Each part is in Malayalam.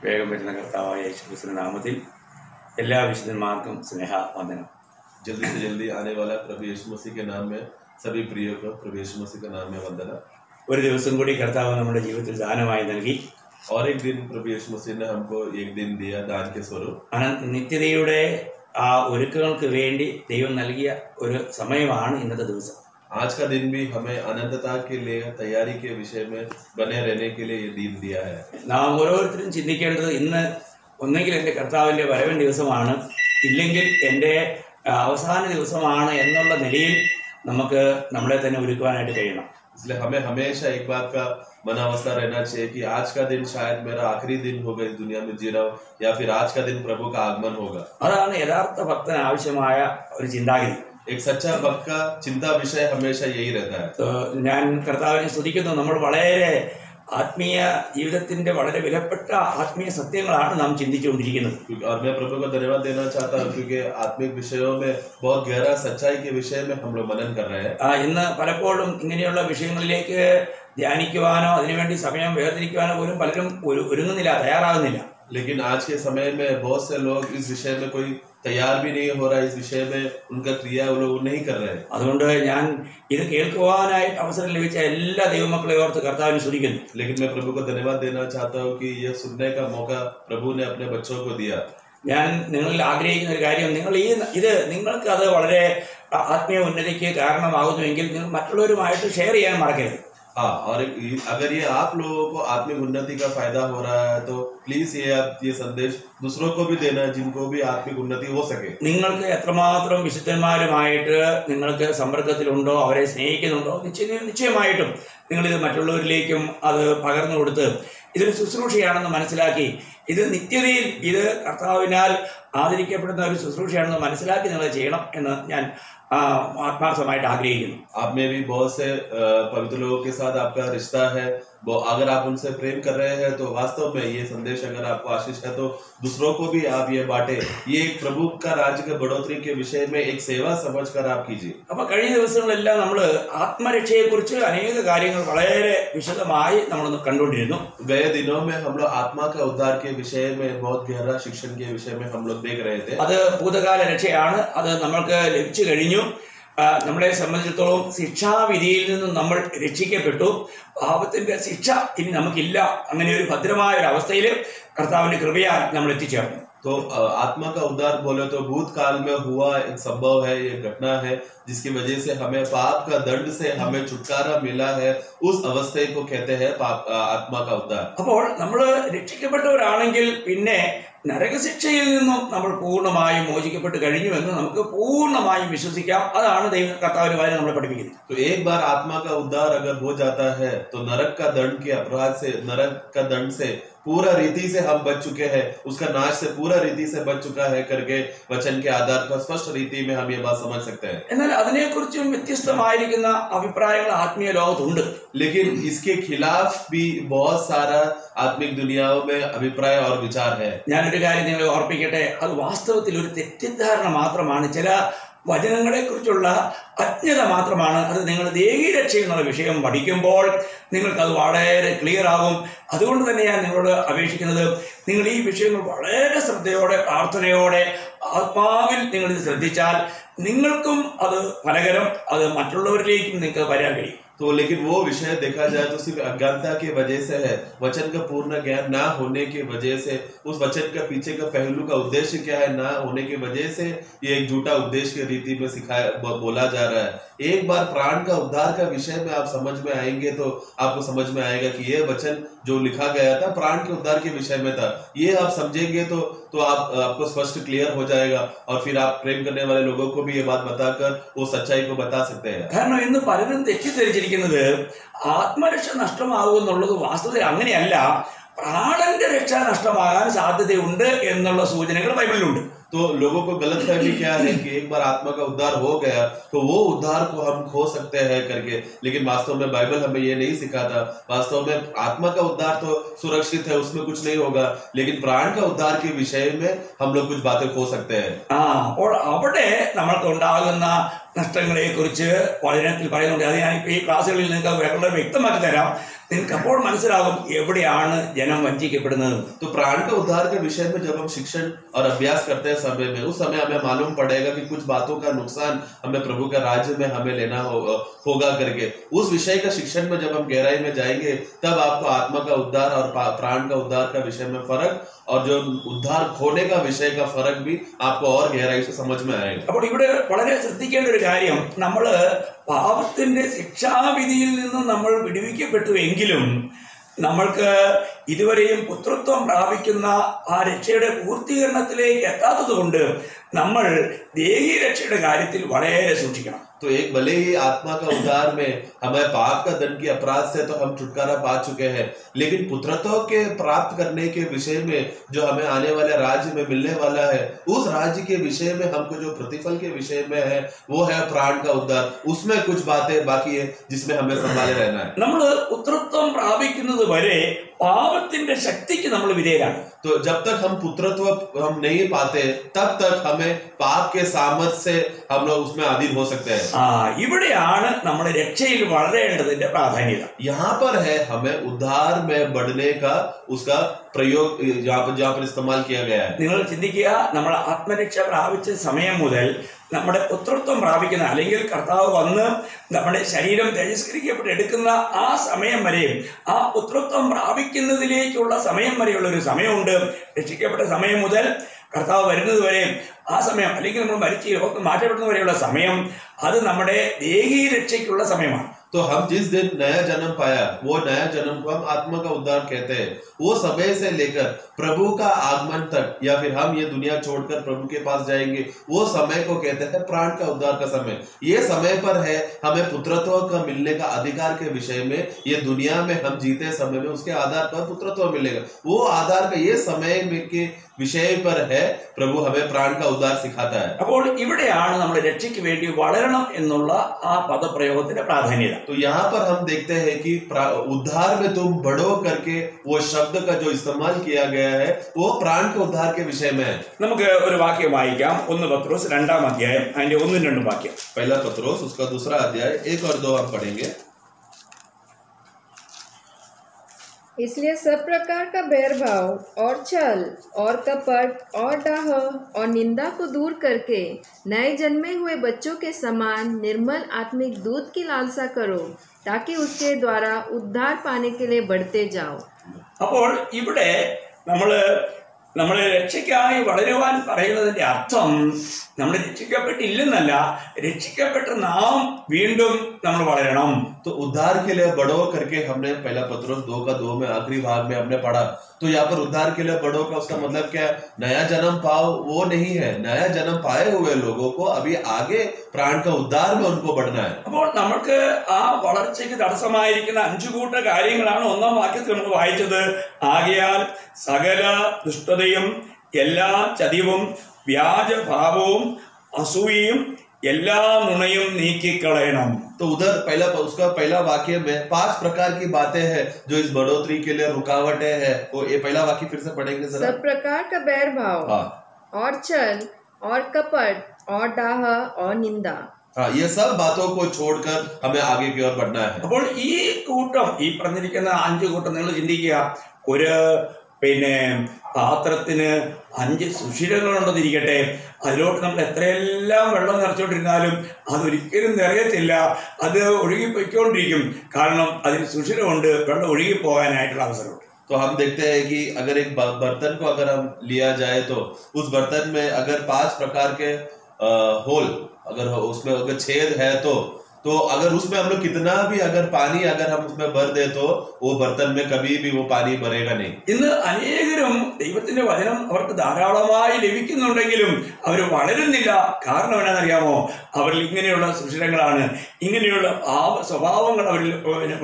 വേഗം വരുന്ന കർത്താവായ യേശുക്രിസ്തുവിന്റെ നാമത്തിൽ എല്ലാ വിശുദ്ധന്മാർക്കും സ്നേഹവന്ദനം. जल्दी से जल्दी आने वाला प्रभु यीशु मसीह के नाम में सभी प्रियों को प्रभु यीशु मसीह के नाम में वंदना. ഒരു ദിവസം കൂടി കർത്താവ് നമ്മുടെ ജീവിതത്തിൽ ദാനമായി നൽകി. और एक दिन प्रभु यीशु मसीह ने हमको एक दिन दिया दान के स्वरूप. നിത്യതയുടെ ആ ഒരുക്കങ്ങൾക്ക് വേണ്ടി ദൈവം നൽകിയ ഒരു സമയമാണ് ഇന്നത്തെ ദിവസം. आज का दिन भी हमें अनंतता के लिए तैयारी के विषय में बने रहने के लिए ये दिन दिया है. നാം ഓരോരുത്തരും ചിന്തിക്കേണ്ടത് ഇന്ന് ഒന്നെങ്കിൽ എൻ്റെ കർത്താവിൻ്റെ വരവിൻ ദിവസമാണ്, ഇല്ലെങ്കിൽ എൻ്റെ അവസാന ദിവസമാണ് എന്നുള്ള നിലയിൽ നമുക്ക് നമ്മളെ തന്നെ ഒരുക്കുവാനായിട്ട് കഴിയണം. इसलिए हमें हमेशा एक बात का मनावस्था रहना चाहिए कि आज का दिन शायद मेरा आखिरी दिन होगा इस दुनिया में जी रहा हूँ, या फिर आज का दिन प्रभु का आगमन होगा. അതാണ് യഥാർത്ഥ ഭക്തന് ആവശ്യമായ ഒരു ചിന്താഗതി. एक सच्चा भक्त का चिंता विषय हमेशा यही रहता है. ഞാൻ കർത്താവിനെ സ്തുതിക്കുന്നു. നമ്മൾ വളരെ ആത്മീയ ജീവിതത്തിന്റെ വളരെ വിലപ്പെട്ട ആത്മീയ സത്യങ്ങളാണ് നാം ചിന്തിച്ചുകൊണ്ടിരിക്കുന്നത്. और मैं प्रभु को धन्यवाद देना चाहता हूँ क्योंकि आत्मिक विषयों में बहुत गहरा सच्चाई के विषय में हम लोग मनन कर रहे हैं. ഇന്ന് പലപ്പോഴും ഇങ്ങനെയുള്ള വിഷയങ്ങളിലേക്ക് ധ്യാനിക്കുവാനോ അതിനുവേണ്ടി സമയം വേർതിരിക്കുവാനോ പോലും പലരും ഒരുങ്ങുന്നില്ല, തയ്യാറാകുന്നില്ല. लेकिन आज के समय में बहुत से लोग इस विषय में कोई तैयार भी नहीं हो रहा है. इस विषय में उनका क्रिया वो लोग नहीं कर रहे हैं. അതുകൊണ്ട് ഞാൻ ഇത് കേൾക്കുവാനായിട്ട് അവസരം ലഭിച്ച എല്ലാ ദൈവമക്കളെ ഓർത്ത് കർത്താവിനെ സ്തുതിക്കുന്നു. लेकिन मैं प्रभु को धन्यवाद देना चाहता हूँ कि यह सुनने का मौका प्रभु ने अपने बच्चों को दिया. ഞാൻ നിങ്ങളിൽ ആഗ്രഹിക്കുന്ന ഒരു കാര്യം, നിങ്ങൾ നിങ്ങൾക്ക് അത് വളരെ ആത്മീയ ഉന്നതിക്ക് കാരണമാകുന്നുവെങ്കിൽ നിങ്ങൾ മറ്റുള്ളവരുമായിട്ട് ഷെയർ ചെയ്യാൻ മറക്കരുത്. हाँ, और अगर ये आप लोगों को आत्मिक उन्नति का फायदा हो रहा है तो प्लीज ये संदेश दूसरों को भी देना जिनको भी आत्मिक उन्नति हो सके. നിങ്ങൾക്ക് എത്രമാത്രം വിശുദ്ധന്മാരുമായിട്ട് നിങ്ങൾക്ക് സമ്പർക്കത്തിലുണ്ടോ, അവരെ സ്നേഹിക്കുന്നുണ്ടോ, നിശ്ചയമായിട്ടും നിങ്ങളിത് മറ്റുള്ളവരിലേക്കും അത് പകർന്നു കൊടുത്ത് ഇതൊരു ശുശ്രൂഷയാണെന്ന് മനസ്സിലാക്കി, ഇത് നിത്യതയിൽ ഇത് കർത്താവിനാൽ ആദരിക്കപ്പെടുന്ന ഒരു ശുശ്രൂഷയാണെന്ന് മനസ്സിലാക്കി നിങ്ങൾ ചെയ്യണം എന്ന് ഞാൻ ആത്മാർത്ഥമായിട്ട് ആഗ്രഹിക്കുന്നു. आप में भी बहुत से पवित्र लोगों के साथ आपका रिश्ता है. अगर आप उनसे प्रेम कर रहे हैं तो वास्तव में ये संदेश अगर आपको आशीष है तो दूसरों को भी आप ये बांटे. ये प्रभु का राज्य के बढ़ोतरी के विषय में एक सेवा समझकर आप कीजिए. അപ്പൊ കഴിഞ്ഞ ദിവസങ്ങളെല്ലാം നമ്മൾ ആത്മരക്ഷയെ കുറിച്ച് അനേക കാര്യങ്ങൾ വളരെ വിശദമായി നമ്മളൊന്ന് കണ്ടുകൊണ്ടിരുന്നു. गए दिनों में हम लोग आत्मा का उद्धार के विषय में बहुत गहरा शिक्षण के विषय में हम लोग देख रहे थे. അത് ഭൂതകാല രക്ഷയാണ്, അത് നമ്മൾക്ക് ലഭിച്ചു കഴിഞ്ഞു. നമ്മളെ സംബന്ധിച്ചിടത്തോളം ശിക്ഷാവിധിയിൽ നിന്നും നമ്മൾ രക്ഷിക്കപ്പെട്ടു. പാപത്തിന്റെ ശിക്ഷ ഇനി നമുക്കില്ല. അങ്ങനെ ഒരു ഭദ്രമായ ഒരു അവസ്ഥയിൽ കർത്താവിന്റെ കൃപയാൽ നമ്മൾ എത്തിച്ചേർന്നു. तो आत्मा का उद्धार बोले तो भूतकाल में हुआ एक संभव है, ये घटना है जिसकी वजह से हमें पाप का दंड से हमें छुटकारा मिला है. उस अवस्था को कहते हैं आत्मा का उद्धार. അപ്പോൾ നമ്മൾ രക്ഷിക്കപ്പെട്ടവരാണെങ്കിൽ പിന്നെ നരകശിക്ഷയിൽ നിന്നും നമ്മൾ പൂർണ്ണമായും മോചിക്കപ്പെട്ട് കഴിഞ്ഞു എന്ന് നമുക്ക് പൂർണ്ണമായും വിശ്വസിക്കാം. അതാണ് ദൈവ കർത്താവിന്റെ വചനം നമ്മളെ പഠിപ്പിക്കുന്നത്. तो एक बार आत्मा का उद्धार अगर हो जाता है तो नरक का दंड के अपराध से, नरक का दंड से पूरा रीति से हम बच चुके हैं, उसका नाश से पूरा रीति से बच चुका है करके वचन के आधार पर स्पष्ट रीति में हम ये बात समझ सकते हैं. എന്നാൽ അതിനെക്കുറിച്ചും വ്യത്യസ്തമായിരിക്കുന്ന അഭിപ്രായങ്ങൾ ആത്മീയ ലോകത്തുണ്ട്. लेकिन इसके खिलाफ भी बहुत सारा आत्मिक दुनियाओं में अभिप्राय और विचार है. ഞാനൊരു കാര്യം നിങ്ങളെ ഓർപ്പിക്കട്ടെ, അത് വാസ്തവത്തിൽ ഒരു തെറ്റിദ്ധാരണ മാത്രമാണ്. ചില വചനങ്ങളെ കുറിച്ചുള്ള അജ്ഞത മാത്രമാണ്. അത് നിങ്ങൾ ദേഹീരക്ഷ എന്നുള്ള വിഷയം പഠിക്കുമ്പോൾ നിങ്ങൾക്കത് വളരെ ക്ലിയർ ആകും. അതുകൊണ്ട് തന്നെ ഞാൻ നിങ്ങളോട് അപേക്ഷിക്കുന്നത്, നിങ്ങൾ ഈ വിഷയങ്ങൾ വളരെ ശ്രദ്ധയോടെ പ്രാർത്ഥനയോടെ ആത്മാവിൽ നിങ്ങളിത് ശ്രദ്ധിച്ചാൽ നിങ്ങൾക്കും അത് ഫലകരം, അത് മറ്റുള്ളവരിലേക്കും നിങ്ങൾക്ക് വരാൻ കഴിയും. तो लेकिन वो विषय देखा जाए तो सिर्फ अज्ञानता की वजह से है, वचन का पूर्ण ज्ञान ना होने की वजह से, उस वचन का पीछे का पहलू का उद्देश्य क्या है ना होने की वजह से ये एक झूठा उद्देश्य की रीति में सिखाया बोला जा रहा है. एक बार प्राण का उद्धार का विषय में आप समझ में आएंगे तो आपको समझ में आएगा कि ये वचन जो लिखा गया था प्राण के उद्धार के विषय में था. ये आप समझेंगे तो आपको स्पष्ट क्लियर हो जाएगा और फिर आप प्रेम करने वाले लोगों को भी ये बात बताकर वो सच्चाई को बता सकते हैं. കാരണം ഇന്ന് പലരും തെറ്റിദ്ധരിച്ചിരിക്കുന്നത് ആത്മരക്ഷ നഷ്ടമാകുമെന്നുള്ളത് വാസ്തവത്തിൽ അങ്ങനെയല്ല. പ്രാണന്റെ രക്ഷ നഷ്ടമാകാൻ സാധ്യതയുണ്ട് എന്നുള്ള സൂചനകൾ ബൈബിളിലുണ്ട്. तो लोगों को गलतफहमी क्या है कि एक बार आत्मा का उद्धार हो गया तो वो उद्धार को हम खो सकते हैं करके. लेकिन वास्तव में बाइबल हमें ये नहीं सिखाता. वास्तव में आत्मा का उद्धार तो सुरक्षित है, उसमें कुछ नहीं होगा. लेकिन प्राण का उद्धार के विषय में हम लोग कुछ बातें खो सकते हैं. അപ്പോൾ അവിടെ നമ്മൾക്ക് ഉണ്ടാകുന്ന നഷ്ടങ്ങളെ കുറിച്ച് വചനത്തിൽ പറയുന്നുണ്ട്. അത് ഞാനിപ്പോൾ ഈ ക്ലാസ്സുകളിൽ നിങ്ങൾക്ക് വളരെ വ്യക്തമാക്കി തരാം. നിങ്ങൾക്ക് അപ്പോൾ മനസ്സിലാകും എവിടെയാണ് ജനം വഞ്ചിക്കപ്പെടുന്നത്. तो प्राण का उद्धार के विषय में जब हम शिक्षण और अभ्यास करते हैं समय में, उस समय हमें मालूम पड़ेगा कि कुछ बातों का नुकसान हमें प्रभु का राज्य में हमें लेना होगा करके। उस विषय का शिक्षण में जब हम गहराई में जाएंगे, तब आपको आत्मा का उद्धार और प्राण का उद्धार का विषय में फर्क और जो उद्धार खोने का विषय का फर्क भी आपको और गहराई से समझ में आएगा। അപ്പോൾ ഇവിടെ വളരെ ശ്രദ്ധിക്കേണ്ട ഒരു കാര്യം, നമ്മൾ പാപത്തിന്റെ ശിക്ഷാവിധിയിൽ നിന്ന് നമ്മൾ വിടുവിക്കപ്പെട്ടുവെങ്കിലും നമ്മൾക്ക് ഇതുവരെയും പുത്രത്വം പ്രാപിക്കുന്ന ആ രക്ഷയുടെ പൂർത്തീകരണത്തിലേക്ക് എത്താത്തത് കൊണ്ട് നമ്മൾ ദേഹീയ രക്ഷയുടെ കാര്യത്തിൽ വളരെ സൂക്ഷിക്കണം. तो एक भले ही आत्मा का उद्धार में हमें पाप का दंड के अपराध से तो हम छुटकारा पा चुके हैं, लेकिन पुत्रत्व के प्राप्त करने के विषय में जो हमें आने वाले राज्य में मिलने वाला है, उस राज्य के विषय में हमको जो प्रतिफल के विषय में है वो है प्राण का उद्धार। उसमें कुछ बातें बाकी है जिसमें हमें संभाले रहना है। നമ്മൾ പുത്രത്വം പ്രാപിക്കുന്നത് വരെ പാപത്തിന്റെ ശക്തിക്ക് നമ്മൾ വിധേയരാണ്. तो जब तक हम पुत्रत्व हम नहीं पाते, तब तक हमें पाप के सामर्थ से हम लोग उसमें अधीन हो सकते हैं। ഇവിടെയാണ് നമ്മൾ രക്ഷയിൽ വളരേണ്ടതിന്റെ പ്രാധാന്യത. यहाँ पर है हमें उद्धार में बढ़ने का उसका प्रयोग जहाँ पर इस्तेमाल किया गया है। നിങ്ങൾ ചിന്തിക്കുക, നമ്മൾ ആത്മരക്ഷ പ്രാപിച്ച സമയം മുതൽ നമ്മുടെ പുത്രത്വം പ്രാപിക്കുന്ന അല്ലെങ്കിൽ കർത്താവ് വന്ന് നമ്മുടെ ശരീരം തേജസ്കരിക്കപ്പെട്ട് എടുക്കുന്ന ആ സമയം വരെയും ആ പുത്രത്വം പ്രാപിക്കുന്നതിലേക്കുള്ള സമയം വരെയുള്ള ഒരു സമയമുണ്ട്. രക്ഷിക്കപ്പെട്ട സമയം മുതൽ കർത്താവ് വരുന്നത് വരെയും ആ സമയം, അല്ലെങ്കിൽ നമ്മൾ മരിച്ച് ലോകത്ത് മാറ്റപ്പെടുന്നത് വരെയുള്ള സമയം, അത് നമ്മുടെ ദേഹീയ രക്ഷയ്ക്കുള്ള സമയമാണ്. तो हम जिस दिन नया जन्म पाया, वो नया जन्म को हम आत्मा का उद्धार कहते हैं। वो समय से लेकर प्रभु का आगमन तक, या फिर हम ये दुनिया छोड़कर प्रभु के पास जाएंगे, वो समय को कहते हैं प्राण का उद्धार का समय। ये समय पर है हमें पुत्रत्व का मिलने का अधिकार के विषय में। ये दुनिया में हम जीते समय में उसके आधार पर पुत्रत्व मिलेगा। वो आधार का ये समय के विषय पर है प्रभु हमें प्राण का उद्धार सिखाता है। അപ്പോൾ ഇവിടെയാണ് നമ്മൾ രക്ഷയ്ക്ക് വേണ്ടി വളരണം എന്നുള്ള ആ പദപ്രയോഗത്തിന്റെ പ്രാധാന്യത. तो यहाँ पर हम देखते हैं कि उद्धार में तुम बढ़ो करके वो शब्द का जो इस्तेमाल किया गया है वो प्राण के उद्धार के विषय में है। നമുക്ക് ഒരു വാക്യം വായിക്കാം. 1 പത്രോസ് 2-ാം അധ്യായം അതിന്റെ 1-2 വാക്യം. पहला पत्रोस उसका 2रा अध्याय 1 और 2 हम पढ़ेंगे। इसलिए सब प्रकार का बैरभाव और छल और कपट और डाह और निंदा को दूर करके नए जन्मे हुए बच्चों के समान निर्मल आत्मिक दूध की लालसा करो, ताकि उसके द्वारा उद्धार पाने के लिए बढ़ते जाओ। അപ്പോൾ ഇവിടെ നമ്മൾ രക്ഷയ്ക്കായി വളരുവാൻ പറയുന്നതിന്റെ അർത്ഥം നമ്മൾ രക്ഷിക്കപ്പെട്ടില്ലെന്നല്ല, രക്ഷിക്കപ്പെട്ട നാം വീണ്ടും നമ്മൾ വളരണം. तो उद्धार के लिए बढ़ो करके हमने पहला पत्रोस 2:2 में आखिरी भाग में हमने पढ़ा। तो यहाँ पर उद्धार के लिए बढ़ो का उसका मतलब क्या है? नया जन्म पाओ वो नहीं है, नया जन्म पाए हुए लोगों को अभी आगे प्राण का उद्धार में उनको बढ़ना है। അപ്പോൾ നമുക്ക് ആ വളർച്ചയ്ക്ക് തടസ്സമായിരിക്കുന്ന 5 കൂട്ട കാര്യങ്ങളാണ് 1-ാം വാക്യത്തിൽ നമ്മൾ വായിച്ചത്. ആകയാൽ സകല ദുഷ്ടതയും എല്ലാ ചതിവും വ്യാജഭാവവും അസൂയയും എല്ലാ നുണയും നീക്കിക്കളയണം. तो उधर उसका पहला वाक्य में 5 प्रकार की बातें हैं जो इस बढ़ोतरी के लिए रुकावटें हैं। वो ये पहला वाक्य फिर से पढ़ेंगे जरा। सब प्रकार का बैरभाव और छल और कपट और डाह और निंदा, हाँ, ये सब बातों को छोड़कर हमें आगे की ओर बढ़ना है। അപ്പോൾ ഈ കൂട്ടം, ഈ പറഞ്ഞിരിക്കുന്ന 5 കൂട്ടം നിങ്ങൾ ചിന്തിക്കുക. ഒരു പാത്രത്തിന് 5 സുഷിരങ്ങളുണ്ടെന്നിരിക്കട്ടെ, അതിലോട്ട് നമ്മൾ എത്രയെല്ലാം വെള്ളം നിറച്ചോണ്ടിരുന്നാലും അതൊരിക്കലും നിറയത്തില്ല, അത് ഒഴുകിപ്പോയിക്കൊണ്ടിരിക്കും. കാരണം അതിന് സുഷിരമുണ്ട്, വെള്ളം ഒഴുകിപ്പോകാനായിട്ടുള്ള അവസരമുണ്ട്. तो हम देखते हैं कि अगर एक बर्तन को अगर हम लिया जाए तो उस बर्तन में अगर 5 प्रकार के होल, अगर उसमें अगर छेद है तो अगर उसमें हम लोग कितना भी अगर पानी अगर हम उसमें भर दे तो वो बर्तन में कभी भी वो पानी भरेगा नहीं। ഇന്ന് അനേകരും ദൈവത്തിന്റെ വചനം അവർക്ക് ധാരാളമായി ലഭിക്കുന്നുണ്ടെങ്കിലും അവർ വളരുന്നില്ല. കാരണം എന്നാണെന്നറിയാമോ? അവരിൽ ഇങ്ങനെയുള്ള സുഷിരങ്ങളാണ്, ഇങ്ങനെയുള്ള സ്വഭാവങ്ങൾ അവരിൽ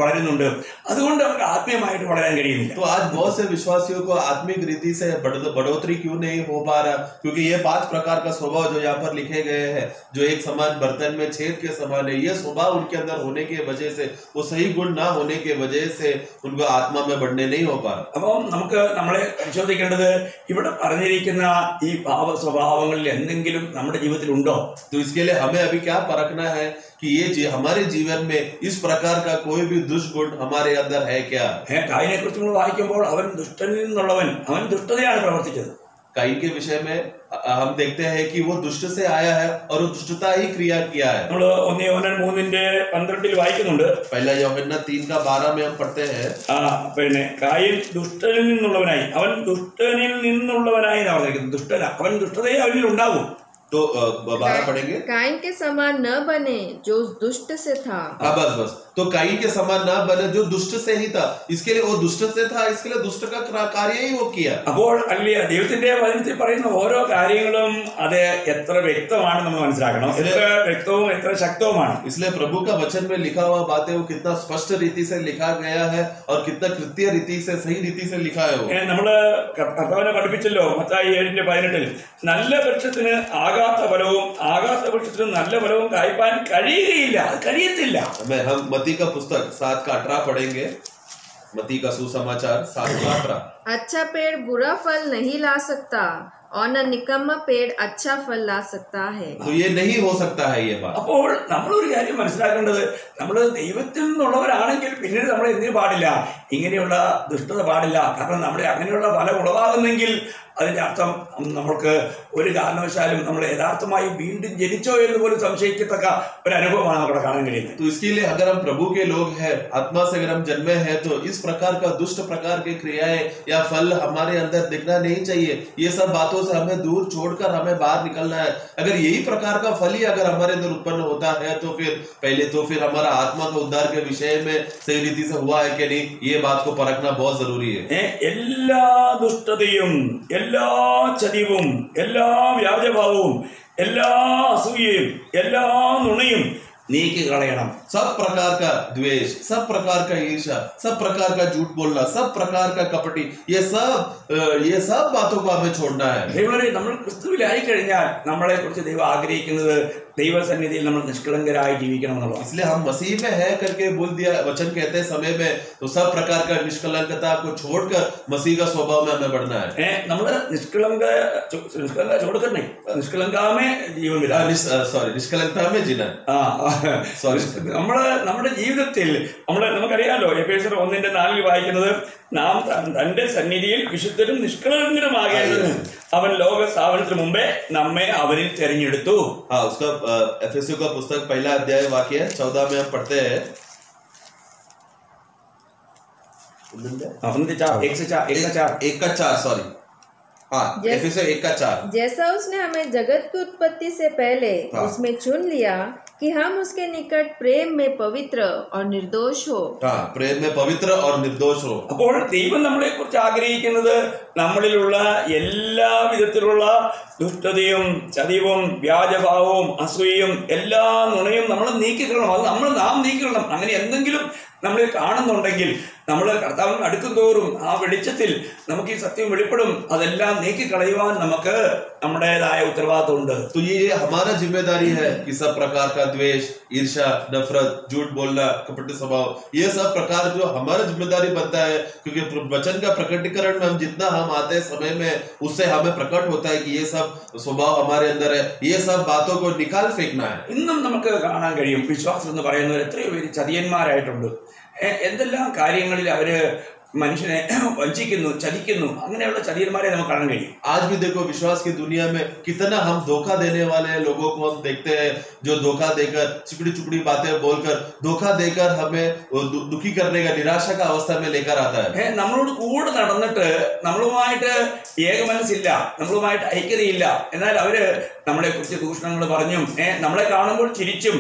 വളരുന്നുണ്ട്. അതുകൊണ്ട് അവർക്ക് ആത്മീയമായിട്ട് വളരാൻ കഴിയുന്നില്ല. तो आज बहुत से विश्वासियों को आत्मिक रीति से बढ़ोतरी क्यों नहीं हो पा रहा? क्योंकि ये 5 प्रकार का स्वभाव जो यहाँ पर लिखे गए हैं, जो एक समान बर्तन में छेद के समान है, ये स्वभाव उनके अंदर होने की वजह से, वो सही गुण ना होने की वजह से उनको आत्मा में बढ़ने नहीं हो पा रहा। അപ്പം നമുക്ക് നമ്മളെ പരിശോധിക്കേണ്ടത് ഇവിടെ പറഞ്ഞിരിക്കുന്ന ഈ പാപ സ്വഭാവങ്ങളിൽ എന്തെങ്കിലും നമ്മുടെ ജീവിതത്തിൽ ഉണ്ടോ? तो इसके लिए हमें अभी क्या परखना है कि ये हमारे जीवन में इस प्रकार का कोई भी दुष्गुण हमारे अंदर है क्या? കായിനെ കുറിച്ച് നമ്മൾ വായിക്കുമ്പോൾ അവൻ ദുഷ്ടനിൽ നിന്നുള്ളവൻ, അവൻ ദുഷ്ടതയാണ് പ്രവർത്തിച്ചത്. काइन के विषय में हम देखते हैं कि वो दुष्ट से आया है और वो दुष्टता ही क्रिया किया है. നമ്മൾ 1 യോഹന്നാൻ 3:12 വായിക്കുന്നുണ്ട്. पहला यूहन्ना 3:12 में हम पढ़ते हैं. പിന്നെ കായിൻ ദുഷ്ടനിൽ നിന്നുള്ളവനായി, അവൻ ദുഷ്ടനിൽ നിന്നുള്ളവനായി എന്നാണ് പറഞ്ഞിരിക്കുന്നത്. ദുഷ്ടന, അവൻ ദുഷ്ടതയെ അവനിൽ ഉണ്ടാകും. तो 12 पढ़ेंगे. काइन के समान न बने जो दुष्ट से था. बस तो काइन के समान ना बने जो दुष्ट से ही था. इसके लिए वो दुष्ट से था, इसके लिए दुष्ट का कार्य ही वो किया. അപ്പോൾ അല്ലേ ദൈവത്തിന്റെ വചനത്തിൽ പറയുന്ന ഓരോ കാര്യങ്ങളും അത് എത്ര വ്യക്തമാണ് നമ്മൾ മനസ്സിലാക്കണം, എത്ര വ്യക്തവും എത്ര ശക്തവുമാണ്. इसलिए प्रभु का वचन में लिखा हुआ बातें वो कितना स्पष्ट रीति से लिखा गया है और कितना कृत्य रीति से, सही रीति से लिखा है. वो നമ്മള് കർത്താവിനെ പഠിപ്പിച്ചല്ലോ മത്തായി 7:18 നല്ല വൃക്ഷത്തിന് ആകാത്ത ഫലവും ആകാത്ത വൃക്ഷത്തിന് നല്ല ഫലവും കായ്പാൻ കഴിയുകയില്ല, അത് കഴിയത്തില്ല. हम मती का पुस्तक 7:18 पढ़ेंगे. मती का सुसमाचार 7:18. अच्छा पेड़ बुरा फल नहीं ला सकता और न निकम्मा पेड़ अच्छा फल ला सकता है. तो ये नहीं हो सकता है ये बात. അപ്പോൾ നമ്മളൊരു കാര്യം മനസ്സിലാക്കേണ്ടത്, നമ്മൾ ദൈവത്തിൽ നിന്നുള്ളവരാണെങ്കിൽ പിന്നീട് നമ്മൾ എന്തിനു പാടില്ല, ഇങ്ങനെയുള്ള ദുഷ്ടത പാടില്ല. കാരണം നമ്മുടെ അങ്ങനെയുള്ള ഫലം ഉളവാകുന്നെങ്കിൽ അതിന്റെ അർത്ഥം നമ്മൾക്ക് ഒരു കാരണവശാലും നമ്മൾ യഥാർത്ഥമായി വീണ്ടും ജനിച്ചോ എന്ന് പോലും സംശയിക്കത്തക്ക ഒരു അനുഭവമാണ് നമുക്ക് കാണാൻ കഴിയുന്നത്. तो इसके लिए अगर हम प्रभु के लोग हैं, आत्मा से अगर हम जन्मे हैं, तो इस प्रकार का दुष्ट प्रकार के क्रियाएं या फल हमारे अंदर दिखना नहीं चाहिए. ये सब बातों से हमें दूर छोड़कर हमें बाहर निकलना है. अगर यही प्रकार का फल ही अगर हमारे अंदर उत्पन्न होता है तो फिर हमारा आत्मा का उद्धार के विषय में सही रीति से हुआ है कि नहीं, ये बात को परखना बहुत जरूरी है. എല്ലാ ദുഷ്ടതയും, എല്ലാ ചതിവും, എല്ലാ വ്യാജഭാവവും, എല്ലാ അസൂയയും, എല്ലാ നുണയും നീക്കി കളയണം. सब प्रकार का द्वेष, सब प्रकार का ईर्ष्या, सब प्रकार का झूठ बोलना, सब प्रकार का कपटी, ये सब बातों को हमें छोड़ना है. നമ്മൾ ക്രിസ്തുവിലായി കഴിഞ്ഞാൽ നമ്മളെ കുറിച്ച് ദൈവം ആഗ്രഹിക്കുന്നത് ദൈവസന്നിധിയിൽ നമ്മൾ നിഷ്കളങ്കരായി ജീവിക്കണം എന്നുള്ളതാണ്. इसलिए हम मसीह में है करके बोल दिया, वचन कहते समय में तो सब प्रकार का निष्कलंकता को छोड़कर मसीह का स्वभाव में हमें बढ़ना है. നമ്മള് निष्कलंकता में जीना. നമ്മുടെ ജീവിതത്തിൽ നമുക്കറിയാലോ, എഫേസ്യർ 1:4 വായിക്കുന്നത്, നാം തന്റെ സന്നിധിയിൽ വിശുദ്ധരും നിഷ്കളങ്കരുമാകേണ്ടതിന് അവൻ ലോക സ്ഥാപനത്തിന് മുമ്പേ നമ്മെ അവരിൽ തെരഞ്ഞെടുത്തു. हाँ, उसका एफेसियों का पुस्तक 1 अध्याय वाक्य 14 में हम पढ़ते हैं. 1:4 सॉरी. हाँ, एफेसियों 1:4. जैसा उसने हमें जगत की उत्पत्ति से पहले उसमें चुन लिया कि हम उसके निकट प्रेम में पवित्र और निर्दोष हो. हाँ, प्रेम में पवित्र और निर्दोष हो. അപ്പോൾ ദൈവം നമ്മളെ കുറിച്ച് ആഗ്രഹിക്കുന്നത് നമ്മളിലുള്ള എല്ലാ വിധത്തിലുള്ള ദുഷ്ടതയും ചതിവും വ്യാജഭാവവും അസൂയയും എല്ലാ നുണയും നമ്മൾ നീക്കിക്കളണം. അത് നാം നീക്കിക്കളണം. അങ്ങനെ എന്തെങ്കിലും നമ്മൾ കാണുന്നുണ്ടെങ്കിൽ നമ്മൾ കർത്താവിന് അടുക്കും തോറും ആ വെളിച്ചത്തിൽ നമുക്ക് ഈ സത്യം വെളിപ്പെടും. അതെല്ലാം നീക്കിക്കളയുവാൻ നമുക്ക് നമ്മുടേതായ ഉത്തരവാദിത്വമുണ്ട്. तो ये हमारा जिम्मेदारी है कि सब प्रकार का द्वेष, ईर्ष्या, नफरत, झूठ बोलना, कपट स्वभाव, ये सब प्रकार जो हमारा जिम्मेदारी बनता है. क्योंकि वचन का प्रकटीकरण में हम जितना हम आते हैं समय में, उससे हमें प्रकट होता है कि ये सब स्वभाव हमारे अंदर है. ये सब बातों को निकाल फेंकना है. ഇന്നും നമുക്ക് കാണാൻ കഴിയും, വിശ്വാസം എന്ന് പറയുന്നവർ എത്രയോ പേര് ചതിയന്മാരായിട്ടുണ്ട്. എന്തെല്ലാം കാര്യങ്ങളിൽ അവര് മനുഷ്യനെ വഞ്ചിക്കുന്നു, ചതിക്കുന്നു. അങ്ങനെയുള്ള ചതിയന്മാരെ നമുക്ക് കാണാൻ കഴിയും. आज भी देखो, विश्वास की दुनिया में कितना हम धोखा देने वाले लोगों को हम देखते हैं, जो धोखा देकर चिपड़ी चुपड़ी बातें बोलकर धोखा देकर हमें दुखी करने का, निराशा का अवस्था में लेकर आता है. നമ്മളോട് കൂടെ നടന്നിട്ട് നമ്മളുമായിട്ട് ഏകമനസ്സില്ല, നമ്മളുമായിട്ട് ഐക്യതയില്ല. എന്നാൽ അവര് നമ്മളെ കുറിച്ച് ദൂഷണങ്ങൾ പറഞ്ഞും നമ്മളെ കാണുമ്പോൾ ചിരിച്ചും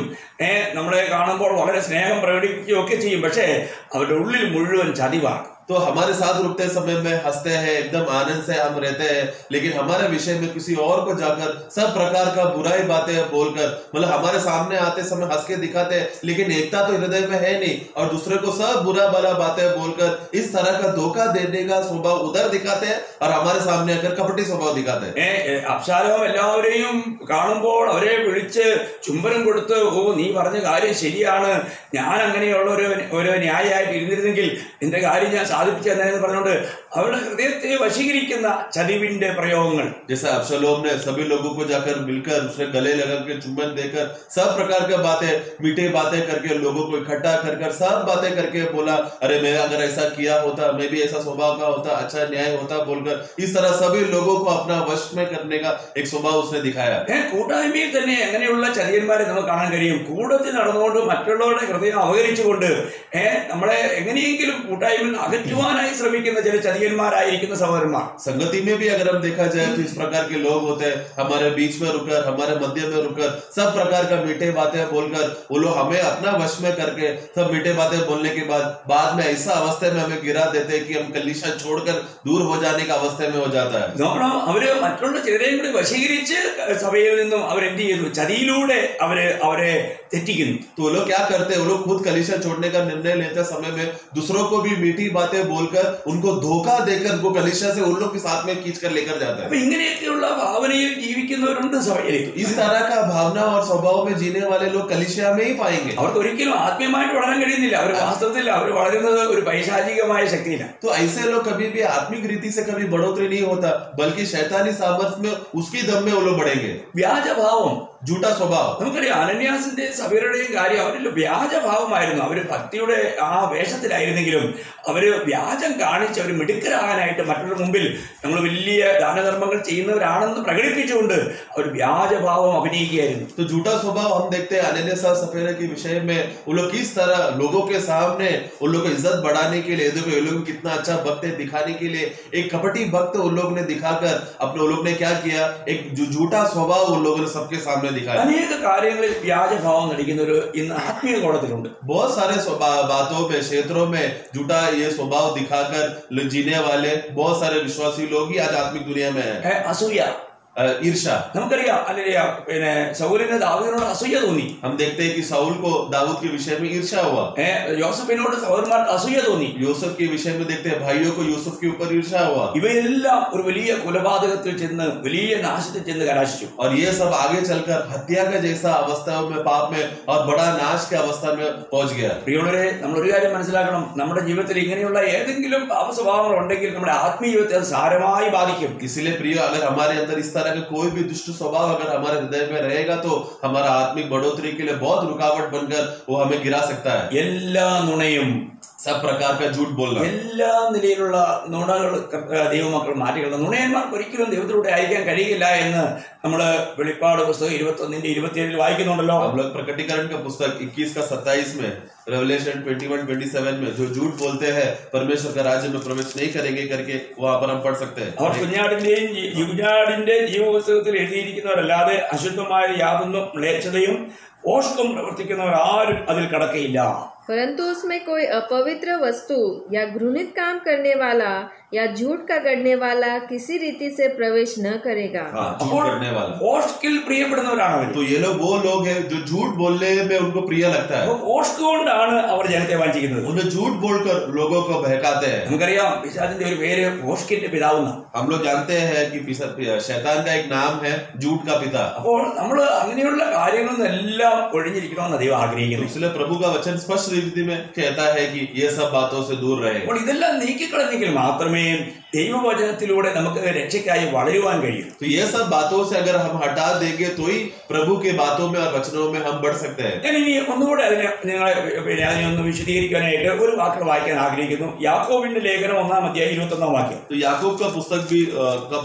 നമ്മളെ കാണുമ്പോൾ വളരെ സ്നേഹം പ്രകടിപ്പിക്കുകയും ഒക്കെ ചെയ്യും. പക്ഷേ അവരുടെ ഉള്ളിൽ മുഴുവൻ ചതിവാണ്. तो हमारे साथ रुकते समय में हंसते हैं, एकदम आनंद से हम रहते हैं, लेकिन हमारे विषय में किसी और को जाकर सब प्रकार का बुराई बातें बोलकर, मतलब हमारे सामने आते समय हंस के दिखाते हैं, लेकिन एकता तो हृदय में है नहीं, और दूसरे को सब बुरा भला बातें बोलकर इस तरह का धोखा देने का स्वभाव उधर दिखाते हैं, और हमारे सामने आकर कपटी स्वभाव दिखाते हैं। അബ്ശാലോം എല്ലാവരെയും കാണുമ്പോൾ അവരെ വിളിച്ച് ചുംബനം കൊടുത്ത്, ഓ നീ പറഞ്ഞ കാര്യം ശരിയാണ്, ഞാൻ അങ്ങനെയുള്ള ഒരു ന്യായമായിട്ട് ഇരുന്നിരുന്നെങ്കിൽ നിന്റെ കാര്യം ഞാൻ സാധിപ്പിച്ചു തന്നേന്ന് പറഞ്ഞുകൊണ്ട് അവരുടെ ഹൃദയത്തെ വശീകരിക്കുന്ന ചതിവിന്റെ പ്രയോഗങ്ങൾ. जैसा अब्शलोम ने सभी लोगों को जाकर मिलकर उसने गले लगा के चुम्बन देकर सब प्रकार की बातें, मीठी बातें करके लोगों को इकट्ठा कर सब बातें करके बोला, अरे मैं अगर ऐसा किया होता, मैं भी ऐसा स्वभाव का होता, अच्छा न्याय होता बोलकर इस तरह सभी लोगों को अपना वश में करने का एक स्वभाव उसने दिखाया। കൂട്ടായ്മയിൽ തന്നെ എങ്ങനെയുള്ള ചതിയന്മാരെ നമുക്ക് കാണാൻ കഴിയും. കൂടത്തിൽ നടന്നുകൊണ്ട് മറ്റുള്ളവരുടെ ഹൃദയം അവഹരിച്ചുകൊണ്ട് നമ്മളെ എങ്ങനെയെങ്കിലും കൂട്ടായ്മയിൽ അകറ്റുവാനായി ശ്രമിക്കുന്ന ചില ചതിയന്മാരായിരിക്കുന്ന സഹോദരന്മാർ. संगति में भी अगर हम देखा जाए तो इस प्रकार के लोग होते हैं, हमारे बीच में रुककर, हमारे मध्य में रुककर सब प्रकार का मीठे बातें बोलकर वो लोग हमें अपना वश में करके सब मीठे बातें बोलने के बाद में ऐसा अवस्था में हमें गिरा देते हैं कि हम कलीसिया छोड़कर दूर हो जाने का अवस्था में हो जाता है। നോക്കണം, അവര് മറ്റുള്ള ചിലരെയും കൂടി വശീകരിച്ച് സഭയിൽ നിന്നും അവരെന്ത് ചെയ്തു, ചതിയിലൂടെ അവരെ തെറ്റിക്കുന്നു. तो वो लोग क्या करते हैं, वो लोग खुद कलीसिया छोड़ने का निर्णय लेते समय में दूसरों को भी मीठी बातें बोलकर उनको धोखा देकर उनको कलीसिया से उन लोग के साथ में खींच कर लेकर जाता है। അപ്പൊ ഇങ്ങനെയൊക്കെയുള്ള ഭാവനയിൽ ജീവിക്കുന്നവരുണ്ട് സഭയിൽ. इस तरह का भावना और स्वभाव में जीने वाले लोग कलीसिया में ही पाएंगे। അവർക്ക് ഒരിക്കലും ആത്മീയമായിട്ട് വളരാൻ കഴിയുന്നില്ല. അവർ വാസ്തവത്തിൽ അവർ വളരുന്നത് ഒരു പൈശാചികമായ ശക്തിയില്ല. तो ऐसे लोग कभी भी आत्मिक रीति से कभी बढ़ोतरी नहीं होता, बल्कि शैतानी सामर्थ्य में उसकी दम में वो लोग बढ़ेंगे। വ്യാജഭാവം, झूठा स्वभाव। നമുക്കറിയാം അനന്യാസിന്റെ സഭയുടെയും കാര്യം, അവരിൽ വ്യാജഭാവമായിരുന്നു. അവര് ഭക്തിയുടെ ആ വേഷത്തിലായിരുന്നെങ്കിലും അവര് വ്യാജം കാണിച്ച് അവർ മിടുക്കരാകാനായിട്ട് മറ്റുള്ള മുമ്പിൽ ഞങ്ങൾ വലിയ ദാനധർമ്മങ്ങൾ ചെയ്യുന്നവരാണെന്ന് പ്രകടിപ്പിച്ചുകൊണ്ട് അവർ വ്യാജഭാവം അഭിനയിക്കുകയായിരുന്നു. तो झूठा स्वभाव हम देखते हैं अनन्यास और सफेरा के विषय में, वो लोग किस तरह लोगों के सामने उन लोगों को इज्जत बढ़ाने के लिए, देखो ये लोग कितना अच्छा भक्त है दिखाने के लिए एक कपटी भक्त उन लोग ने दिखाकर अपने उन लोग ने क्या किया, एक झूठा स्वभाव उन लोगों ने सबके सामने दिखाया। അനേക കാര്യങ്ങളിൽ വ്യാജഭാവം നടിക്കുന്നവർ ഇന്ന് ആത്മീയ കോളത്തിലുണ്ട്. बहुत सारे बातों में, क्षेत्रों में झूठा ये स्वभाव दिखाकर जीने वाले बहुत सारे विश्वासी लोग ही आज आत्मिक दुनिया में है। അസൂയ, ईर्षा, നമുക്കറിയാം അല്ലെ, പിന്നെ സൗലിന് ദാവീദിനോട് അസൂയ തോന്നി. हम देखते हैं कि साउल को दाऊद के विषय में ईर्षा हुआ। യോസഫിനോട് സഹോദരന്മാർക്ക് അസൂയ തോന്നി. यूसुफ के विषय में देखते हैं भाइयों को यूसुफ के ऊपर ईर्षा हुआ। ഇവയെല്ലാം ഒരു വലിയ കൊലപാതകത്തിൽ ചെന്ന് വലിയ നാശത്തിൽ ചെന്ന് കലാശിച്ചു. और ये सब आगे चलकर हत्या का जैसा अवस्थाओं में, पाप में और बड़ा नाश के अवस्था में पहुंच गया। പ്രിയമുള്ളവരെ, നമ്മൾ ഒരു കാര്യം മനസ്സിലാക്കണം, നമ്മുടെ ജീവിതത്തിൽ ഇങ്ങനെയുള്ള ഏതെങ്കിലും പാപസ്വഭാവങ്ങൾ ഉണ്ടെങ്കിൽ നമ്മുടെ ആത്മീയ ജീവിതത്തെ അത് സാരമായി ബാധിക്കും. इसलिए प्रिय, अगर हमारे अंदर इस तरह का कोई भी दुष्ट स्वभाव अगर हमारे हृदय में रहेगा तो हमारा आत्मिक बढ़ोतरी के लिए बहुत रुकावट बनकर वो हमें गिरा सकता है। എല്ലാ നുണയും, सब प्रकार का झूठ बोलना, എല്ലാ നിലയിലുള്ള നുണകൾ ദൈവമക്കൾ മാറ്റിക്കളഞ്ഞു. നുണയന്മാർക്ക് ഒരിക്കലും ദൈവത്തിലൂടെ അയക്കാൻ കഴിയില്ല എന്ന് നമ്മള് വെളിപ്പാട് പുസ്തകം 21:27 വായിക്കുന്നുണ്ടല്ലോ. हम लोग प्रकटीकरण का पुस्तक 21 का 27 में, रेवलेशन 21:27 में जो झूठ बोलते हैं परमेश्वर का राज्य में प्रवेश नहीं करेंगे करके वहां पर हम पढ़ सकते हैं। അവർ കുഞ്ഞാടിന്റെ ജീവപുസ്തകത്തിൽ എഴുതിയിരിക്കുന്നവരല്ലാതെ അശുദ്ധമായ യാതൊന്നും മ്ലേച്ഛതയും പോഷകം പ്രവർത്തിക്കുന്നവർ ആരും അതിൽ കടക്കയില്ല. परंतु उसमें कोई अपवित्र वस्तु या घृणित काम करने वाला या झूठ का गढ़ने वाला किसी रीति से प्रवेश न करेगा। झूठ करने वाला, പോഷ്കിൽ പ്രിയപ്പെടുന്നവരാണ് അവർ. तो ये लोग वो लोग हैं जो झूठ बोलने में उनको प्रिय लगता है। പോഷ്ക് കൊണ്ടാണ് അവർ ജനത്തെ വഞ്ചിക്കുന്നത്. उन्हें झूठ बोलकर लोगों को बहकाते हैं। നമുക്കറിയാം പിശാചിന്റെ ഒരു പേര് പോഷ്കിന്റെ പിതാവെന്ന്. हम लोग जानते हैं कि शैतान का एक नाम है झूठ का पिता। അപ്പോൾ നമ്മൾ അങ്ങനെയുള്ള കാര്യങ്ങളിൽ എല്ലാം ഒഴിഞ്ഞിരിക്കണമെന്ന് ദൈവം ആഗ്രഹിക്കുന്നു. इसलिए प्रभु का वचन स्पष्ट रीति में कहता है कि ये सब बातों से दूर रहे। അപ്പോൾ ഇതെല്ലാം നീക്കിക്കളഞ്ഞെങ്കിൽ മാത്രമേ ദൈവവചനത്തിലൂടെ നമുക്ക് രക്ഷയ്ക്കായി വളരുവാൻ കഴിയൂ. तो ये सब बातों से अगर हम हटा देंगे तो ही प्रभु के बातों में और वचनों में हम बढ़ सकते हैं। ഞാൻ ഇനി ഒന്നുകൂടെ അതിനെ ഒന്ന് വിശദീകരിക്കാനായിട്ട് ഒരു വാക്കുകൾ വായിക്കാൻ ആഗ്രഹിക്കുന്നു. യാക്കോബിന്റെ ലേഖനം 1-21 വാക്യം. तो याकूब का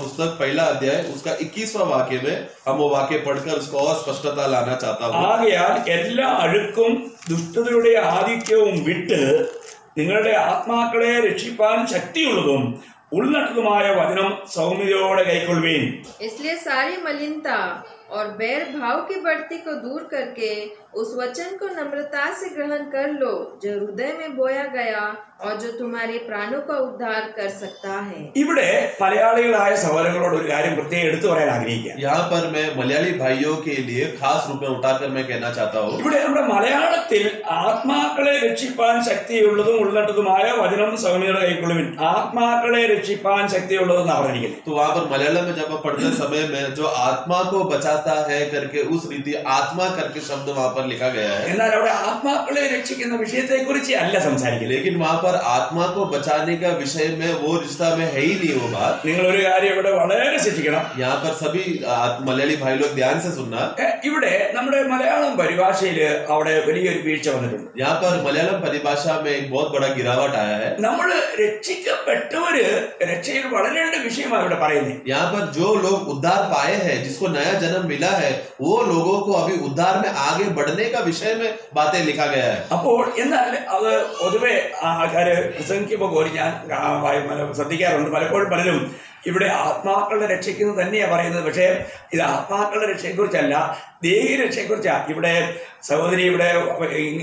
पुस्तक पहला अध्याय उसका 21वां वाक्य में हम वो वाक्य पढ़कर उसको और स्पष्टता लाना चाहता हूँ। ആകയാൽ എല്ലാ അഴുക്കും ദുഷ്ടതയുടെ ആധിക്യവും വിട്ട് നിങ്ങളുടെ ആത്മാക്കളെ രക്ഷിപ്പാൻ ശക്തിയുള്ളതും ഉൾനട്ടതുമായ വചനം സൗമ്യതയോടെ കൈക്കൊള്ളുവീൻ. इसलिए सारी मलिनता और बैर भाव की बढ़ती को दूर करके उस वचन को नम्रता से ग्रहण कर लो जो हृदय में बोया गया और जो तुम्हारे प्राणों का उद्धार कर सकता है। ഇവിടെ മലയാളികളായ സഹോദരങ്ങളോട് ഒരു കാര്യം പ്രത്യേകം എടുത്തു പറയാൻ ആഗ്രഹിക്കുക. यहाँ पर मैं मलयाली भाइयों के लिए खास रूप में उठाकर मैं कहना चाहता हूँ, ഇവിടെ നമ്മുടെ മലയാളത്തിൽ ആത്മാക്കളെ രക്ഷിപ്പാൻ ശക്തിയുള്ളതും ഉള്ളതുമായ വചനം സഹോദരരുടെ കൈക്കൊള്ളുവിൻ. ആത്മാക്കളെ രക്ഷിപ്പാൻ ശക്തിയുള്ളതെന്ന് പറഞ്ഞിരിക്കുന്നത്. तो वहाँ पर मलयालम में जब हम पढ़ते समय में जो आत्मा को बचाता है करके उस रीति आत्मा करके शब्द वहाँ पर लिखा गया है, എന്നാൽ അവിടെ ആത്മാക്കളെ രക്ഷിക്കുന്ന വിഷയത്തെ കുറിച്ച് അല്ല സംസാരിക്കുന്നത്. लेकिन वहाँ पर आत्मा को बचाने का विषय में वो रिश्ता में है ही नहीं वो बात. നിങ്ങൾ ഒരു കാര്യം ഇവിടെ വളരെ ശ്രദ്ധിക്കണം. यहाँ पर सभी मलयाली भाई लोग ध्यान से सुनना. ഇവിടെ നമ്മുടെ മലയാളം പരിഭാഷയില് അവിടെ വലിയൊരു വീഴ്ച വന്നിട്ടുണ്ട്. यहाँ पर मलयालम परिभाषा में एक बहुत बड़ा गिरावट आया है. നമ്മൾ രക്ഷിക്കപ്പെട്ടവര് രക്ഷയിൽ വളരേണ്ട വിഷയമാണ് ഇവിടെ പറയുന്നത്. यहाँ पर जो लोग उद्धार पाए हैं, जिसको नया जन्म मिला है, वो लोगों को अभी उद्धार में आगे बढ़ने का विषय में बातें लिखा गया है. അപ്പോൾ എന്നാൽ അത് പൊതുവെ ആൾക്കാര് പ്രസംഗിക്കുമ്പോൾ പോലും ഞാൻ ശ്രദ്ധിക്കാറുണ്ട്. പലപ്പോഴും പലരും ഇവിടെ ആത്മാക്കളുടെ രക്ഷയ്ക്ക് തന്നെയാണ് പറയുന്നത്. പക്ഷേ ഇത് ആത്മാക്കളുടെ രക്ഷയെക്കുറിച്ചല്ല, ദേഹി രക്ഷയെക്കുറിച്ചാണ്. ഇവിടെ സഹോദരി ഇവിടെ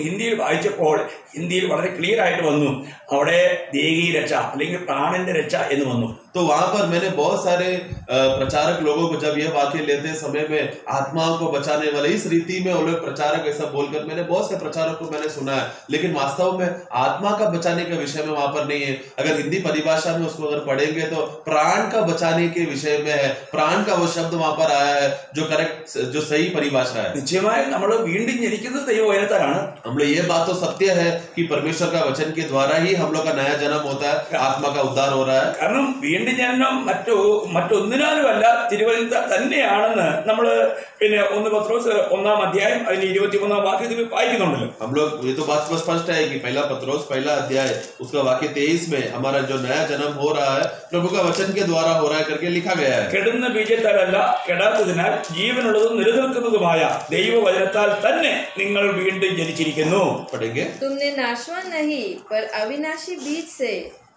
ഹിന്ദിയിൽ വായിച്ചപ്പോൾ ഹിന്ദിയിൽ വളരെ ക്ലിയർ ആയിട്ട് വന്നു, അവിടെ ദേഹി രക്ഷ അല്ലെങ്കിൽ പ്രാണന്റെ രക്ഷ എന്ന് വന്നു. तो वहां पर मैंने बहुत सारे प्रचारक लोगों को जब यह वाक्य लेते समय में आत्माओं को बचाने वाले इस रीति में वो लोग प्रचारक ऐसा बोलकर मैंने बहुत से प्रचारक को मैंने सुना है, लेकिन वास्तव में आत्मा का बचाने के विषय में वहां पर नहीं है. अगर हिंदी परिभाषा में उसको अगर पढ़ेंगे तो प्राण का बचाने के विषय में है. प्राण का वो शब्द वहां पर आया है जो करेक्ट जो सही परिभाषा है. നിശ്ചയമായും നമ്മൾ വീണ്ടും ജനിക്കുന്നത് ദൈവവചനത്താലാണ്. हम लोग ये बात तो सत्य है कि परमेश्वर का वचन के द्वारा ही हम लोग का नया जन्म होता है, आत्मा का उद्धार हो रहा है. കാരണം വീണ്ടും ജനനം മറ്റൊന്നിനാലുമല്ല തിരുവചനത്താൽ തന്നെയാണെന്ന് നമ്മള് പിന്നെ 1 പത്രോസ് 1-ാം അധ്യായം അതിന് 23-ാം വാക്യത്തിൽ വായിക്കുന്നുണ്ടല്ലോ. हम लोग ये तो बात स्पष्ट है कि पहला पत्रोस 1 अध्याय उसका वाक्य 23 में हमारा जो नया जन्म हो रहा है प्रभु का वचन के द्वारा हो रहा है करके लिखा गया है. കെടുന്ന ബീജത്താലല്ല കെടാത്തതിനാൽ ജീവനുള്ളതും നിലനിൽക്കുന്നതുമായ ദൈവവചനത്താൽ തന്നെ നിങ്ങൾ വീണ്ടും ജനിച്ചിരിക്കുന്നു. पढ़ेंगे. तुमने नाशवान नहीं पर अविनाशी बीज से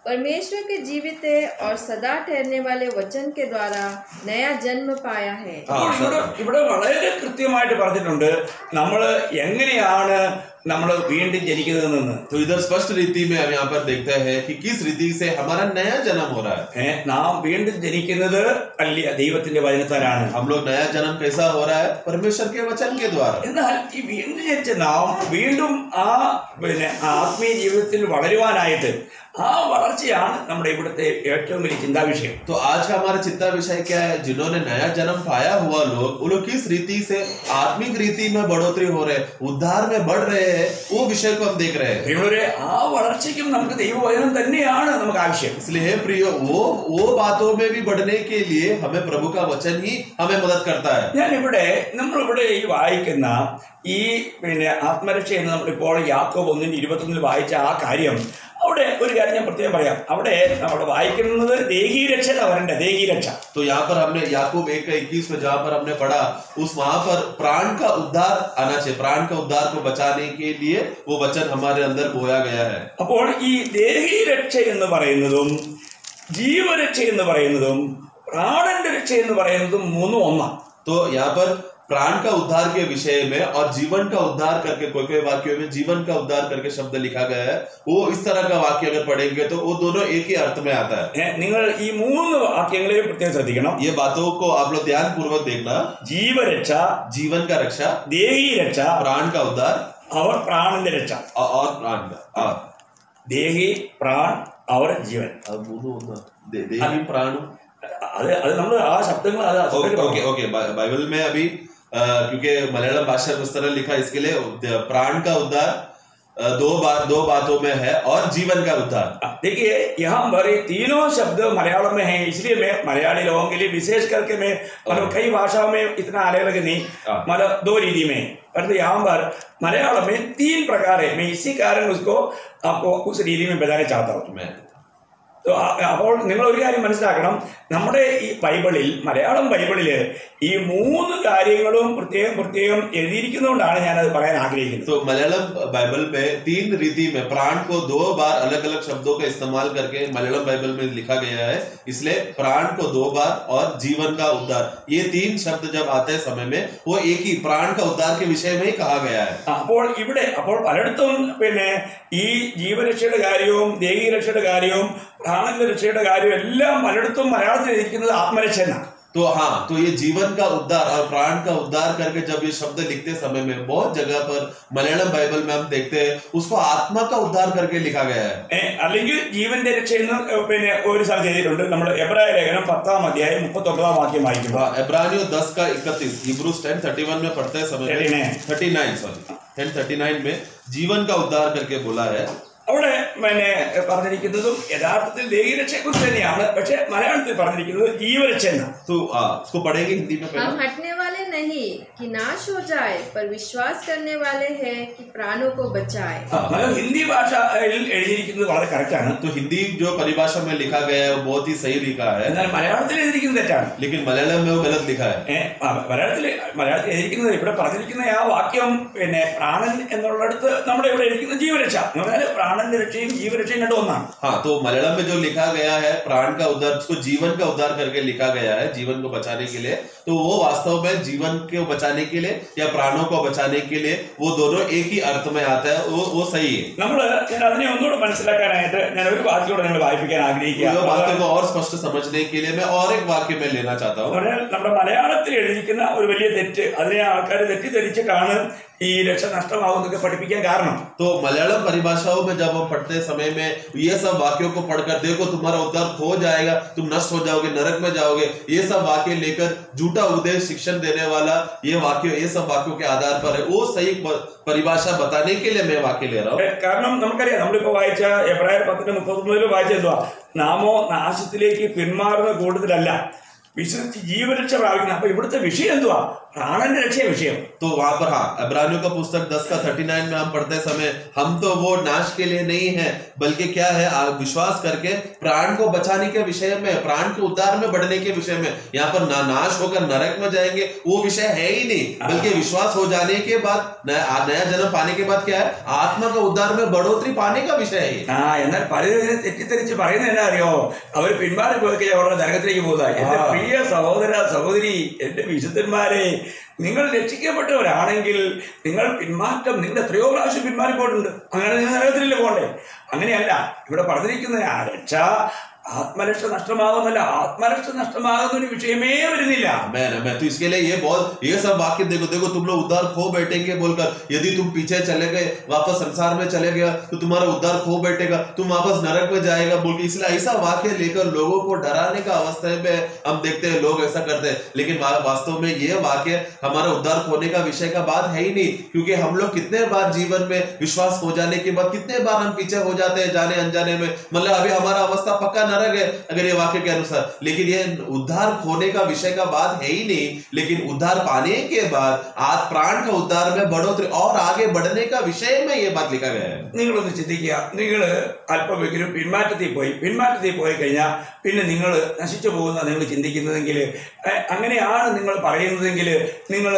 परमेश्वर के जीवित और सदा ठहरने वाले वचन के द्वारा नया जन्म पाया है. ഇവിടെ വളരെ കൃത്യമായിട്ട് പറഞ്ഞിട്ടുണ്ട് നമ്മൾ എങ്ങനെയാണ് നമ്മൾ വീണ്ടും ജനിക്കുന്നതെന്ന്. तो इधर स्पष्ट रीति में हम यहाँ पर देखते हैं कि किस रीति से हमारा नया जन्म हो रहा है. നാം വീണ്ടും ജനിക്കുന്നത് അല്ല ദൈവത്തിന്റെ വചനത്താലാണ്. हम लोग नया जन्म कैसा हो रहा है? परमेश्वर के वचन के द्वारा. എന്നാൽ ഈ വീണ്ടും ജനിച്ച നാം വീണ്ടും ആത്മീയ ജീവിതത്തിൽ വളരുവാനായിട്ട് ആ വളർച്ചയാണ് നമ്മുടെ ഇവിടുത്തെ ഏറ്റവും വലിയ ചിന്താവിഷയം. तो आज का हमारा चिंता विषय क्या है? जिन्होंने नया जन्म पाया हुआ लोग, वो लोग किस रीति से आत्मिक रीति में बढ़ोतरी हो रहे, उद्धार में बढ़ रहे हैं, वो विषय को हम देख रहे हैं. ആ വളർച്ചയ്ക്കും നമുക്ക് ദൈവവചനം തന്നെയാണ് നമുക്ക് ആവശ്യം. इसलिए हे प्रियो, वो बातों में भी बढ़ने के लिए हमें प्रभु का वचन ही हमें मदद करता है. ഞാനിവിടെ നമ്മളിവിടെ ഈ വായിക്കുന്ന ഈ ആത്മരക്ഷ എന്ന് നമ്മളിപ്പോൾ യാക്കോബ് 1:21 വായിച്ച ആ കാര്യം, അവിടെ ഒരു കാര്യം ഞാൻ പ്രത്യേകം പറയാം. അവിടെ നമ്മുടെ വായിക്കുന്നത് ദേഹീരക്ഷ വരണ്ട, ദേഹീരക്ഷ. तो यहाँ पर हमने याकूब 1:21 में जहाँ पर हमने पढ़ा उस वहां पर प्राण का उद्धार आना चाहिए. प्राण का उद्धार को बचाने के लिए वो वचन हमारे अंदर बोया गया है. അപ്പോൾ ഈ ദേഹീരക്ഷ എന്ന് പറയുന്നതും ജീവരക്ഷ എന്ന് പറയുന്നതും പ്രാണന്റെ രക്ഷ എന്ന് പറയുന്നതും മൂന്നും ഒന്നാണ്. तो यहाँ पर प्राण का उद्धार के विषय में और जीवन का उद्धार करके कोई वाक्यों में जीवन का उद्धार करके शब्द लिखा गया है. वो इस तरह का वाक्य अगर पढ़ेंगे तो वो दोनों एक ही अर्थ में आता है. നിങ്ങൾ ഈ മൂന്ന് വാക്യങ്ങളെ പ്രത്യേകം ശ്രദ്ധിക്കണം. ये बातों को आप लोग ध्यान पूर्वक देखना. ജീവരക്ഷ, जीवन का रक्षा, ദേഹീരക്ഷ, प्राण का उद्धार और प्राणന്റെ രക്ഷ. और प्राण का ദേഹി, പ്രാൺ, അവർ ജീവൻ. देही प्राण. അത് നമ്മൾ ആ ശബ്ദങ്ങൾ ओके ओके बाइबल में अभी क्योंकि मलयालम भाषा में उस तरह लिखा, इसके लिए प्राण का उद्धार दो बातों में है और जीवन का उद्धार. देखिए यहाँ पर तीनों शब्द मलयालम में हैं, इसलिए मैं मलयाली लोगों के लिए विशेष करके मैं मतलब कई भाषाओं में इतना अलग अलग नहीं, मतलब 2 रीति में, परंतु यहाँ पर मलयालम में 3 प्रकार है. मैं इसी कारण उसको आपको उस रीति में बताना चाहता हूँ. അപ്പോൾ നിങ്ങൾ ഒരു കാര്യം മനസ്സിലാക്കണം, നമ്മുടെ ഈ ബൈബിളിൽ, മലയാളം ബൈബിളിൽ ഈ 3 കാര്യങ്ങളും പ്രത്യേകം എഴുതിയിരിക്കുന്നതുകൊണ്ടാണ് ഞാനത് പറയാൻ ആഗ്രഹിക്കുന്നത്. तो मलयालम बाइबल में 3 रीति में प्राण को 2 बार अलग अलग शब्दों का इस्तेमाल करके मलयालम बाइबल में लिखा गया है. इसलिए प्राण को 2 बार और जीवन का उद्धार, ये 3 शब्द जब आते हैं समय में वो एक ही प्राण का उद्धार के विषय में ही कहा गया है. അപ്പോൾ പലയിടത്തും പിന്നെ ഈ ജീവരക്ഷയുടെ കാര്യവും ദേഹീയ രക്ഷയുടെ കാര്യവും പ്രാണന്റെ രക്ഷയുടെ കാര്യവും എല്ലാം പലയിടത്തും മലയാളത്തിൽ എഴുതിയിരിക്കുന്നത് ആത്മരക്ഷ എന്നാണ്. तो हाँ, तो ये जीवन का उद्धार और प्राण का उद्धार करके जब ये शब्द लिखते समय में बहुत जगह पर मलयालम बाइबल में हम देखते हैं उसको आत्मा का उद्धार करके लिखा गया है. അല്ലെങ്കിൽ ജീവന്റെ രക്ഷ എന്ന് പിന്നെ ഒരു സ്ഥലത്ത് എഴുതിയിട്ടുണ്ട്. നമ്മൾ എബ്രായ ലേഖനം 10-ാം അധ്യായം 39-ാം വാക്യം വായിക്കുമ്പോൾ इब्रानियों 10:31 हिब्रूज 10:31 में पढ़ते समय 10:39 में जीवन का उद्धार करके बोला है. അവിടെ പിന്നെ പറഞ്ഞിരിക്കുന്നതും യഥാർത്ഥത്തിൽ ദേഹീരക്ഷയെക്കുറിച്ച് തന്നെയാണ്, പക്ഷെ മലയാളത്തിൽ പറഞ്ഞിരിക്കുന്നത് ജീവരക്ഷ എന്നാണ്. तो उसको पढ़ेंगे हिंदी में. हम हटने वाले नहीं कि नाश हो जाए, पर विश्वास करने वाले हैं कि प्राणों को बचाए. ഹിന്ദി ഭാഷയിൽ എഴുതിയിരിക്കുന്നത് വളരെ കറക്റ്റാണ്. तो हिंदी जो परिभाषा में लिखा गया है वो बहुत ही सही लिखा है, എന്നാൽ മലയാളത്തിൽ എഴുതിയിരിക്കുന്നത് തെറ്റാണ്. लेकिन मलयालम में वो गलत लिखा है. മലയാളത്തിൽ എഴുതിയിരിക്കുന്നത്, ഇവിടെ പറഞ്ഞിരിക്കുന്ന ആ വാക്യം പിന്നെ പ്രാണൻ എന്നുള്ളിടത്ത് നമ്മുടെ ഇവിടെ എഴുതിയിരിക്കുന്നത് ജീവരക്ഷ എന്ന് പറഞ്ഞാൽ പ്രാണന്റെ രക്ഷയും ജീവരക്ഷയും കണ്ടു ഒന്നാണ്. हाँ, तो मलयालम में जो लिखा गया है प्राण का उद्धार, उसको जीवन का उद्धार करके लिखा गया है, जीवन को बचाने के लिए. तो वो वास्तव में जीवन को बचाने के लिए या प्राणों को बचाने के लिए वो दोनों एक ही अर्थ में आता है. वो सही है. ഞാൻ അതിനെ ഒന്നുകൂടെ മനസ്സിലാക്കാനായിട്ട് ഞാൻ ഒരു വാക്യോടെ നിങ്ങൾ വായിപ്പിക്കാൻ ആഗ്രഹിക്കുക. वाक्य को और स्पष्ट समझने के लिए मैं और एक वाक्य में लेना चाहता हूँ. നമ്മുടെ മലയാളത്തിൽ എഴുതിയിരിക്കുന്ന ഒരു വലിയ തെറ്റ്, അതിനെ ആൾക്കാർ തെറ്റിദ്ധരിച്ചിട്ടാണ് ഈ രക്ഷ നഷ്ടമാവുന്നതൊക്കെ പഠിപ്പിക്കാൻ കാരണം. तो मलयालम परिभाषाओं में जब हम पढ़ते समय में ये सब वाक्यों को पढ़कर देखो तुम्हारा उद्धार खो जाएगा, तुम नष्ट हो जाओगे, नरक में जाओगे, ये सब वाक्य लेकर झूठा उपदेश शिक्षण देने वाला ये सब वाक्यों के आधार पर है. वो सही परिभाषा बताने के लिए मैं वाक्य ले रहा हूँ. കാരണം നമുക്കറിയാം, നമ്മളിപ്പോ വായിച്ച എബ്രായർ 10:39 വായിച്ചെന്തുവാ, നാമോ നാശത്തിലേക്ക് പിന്മാറുന്ന കൂടുതലല്ല വിശ്വസിച്ച് ജീവരക്ഷ പ്രാപിക്കുന്നത്. അപ്പൊ ഇവിടുത്തെ വിഷയം എന്തുവാ, प्राणन रक्षे विषय। तो वहां पर हाँ इब्रानियों का पुस्तक 10:39 में हम पढ़ते समय हम तो वो नाश के लिए नहीं है बल्कि क्या है विश्वास करके प्राण को बचाने के विषय में, प्राण के उद्धार में बढ़ने के विषय में। यहाँ पर नाश होकर नरक में जाएंगे वो विषय है ही नहीं, बल्कि विश्वास हो जाने के बाद नया जन्म पाने के बाद क्या है आत्मा का उद्धार में बढ़ोतरी पाने का विषय है। തെറ്റിദ്ധരിച്ച് പറയുന്നത് എന്നാ അറിയോ, അവർ പിന്മാറി പോയി അവരുടെ നരകത്തിലേക്ക് പോകുക. എന്റെ പ്രിയ സഹോദര സഹോദരി, എന്റെ വിശുദ്ധന്മാരെ, നിങ്ങൾ രക്ഷിക്കപ്പെട്ടവരാണെങ്കിൽ നിങ്ങൾ പിന്മാറ്റം, നിങ്ങൾ എത്രയോ പ്രാവശ്യം പിന്മാറിപ്പോയിട്ടുണ്ട്, അങ്ങനെ നിങ്ങൾ നരകത്തിലല്ലേ പോകണ്ടേ? അങ്ങനെയല്ല ഇവിടെ പറഞ്ഞിരിക്കുന്ന ആ രക്ഷ आत्मरक्ष नष्टमागुന്നില്ല, आत्मरक्ष नष्टमागुന്ന ഒരു विषयமே വരുന്നില്ല। मैं तो इसके लिए ये सब वाक्य देखो तुम लोग उद्धार खो बैठेंगे बोलकर, यदि तुम पीछे चले गए वापस संसार में चले गए तो तुम्हारा उद्धार खो बैठेगा, तुम वापस नरक में जाएगा बोल के, इसलिए ऐसा वाक्य लेकर लोगों को डराने का अवस्था में हम देखते हैं लोग ऐसा करते हैं। लेकिन वास्तव में ये वाक्य हमारा उद्धार खोने का विषय का बात है ही नहीं, क्योंकि हम लोग कितने बार जीवन में विश्वास हो जाने के बाद कितने बार हम पीछे हो जाते हैं जाने अनजाने में, मतलब अभी हमारा अवस्था पक्का नरक है अगर ये वाक्य के अनुसार। लेकिन ये उद्धार खोने का विषय का बात है ही नहीं, लेकिन उद्धार पाने के बाद आज प्राण का उद्धार में बढ़ोतरी और आगे बढ़ने का विषय में ये बात लिखा गया है। നിങ്ങളൊന്ന് ചിന്തിക്കുക, നിങ്ങൾ അല്പമെങ്കിലും പിന്മാറ്റത്തിൽ പോയി കഴിഞ്ഞാൽ പിന്നെ നിങ്ങൾ നശിച്ചു പോകുന്ന നിങ്ങൾ ചിന്തിക്കുന്നതെങ്കിൽ, അങ്ങനെയാണ് നിങ്ങൾ പറയുന്നതെങ്കിൽ നിങ്ങൾ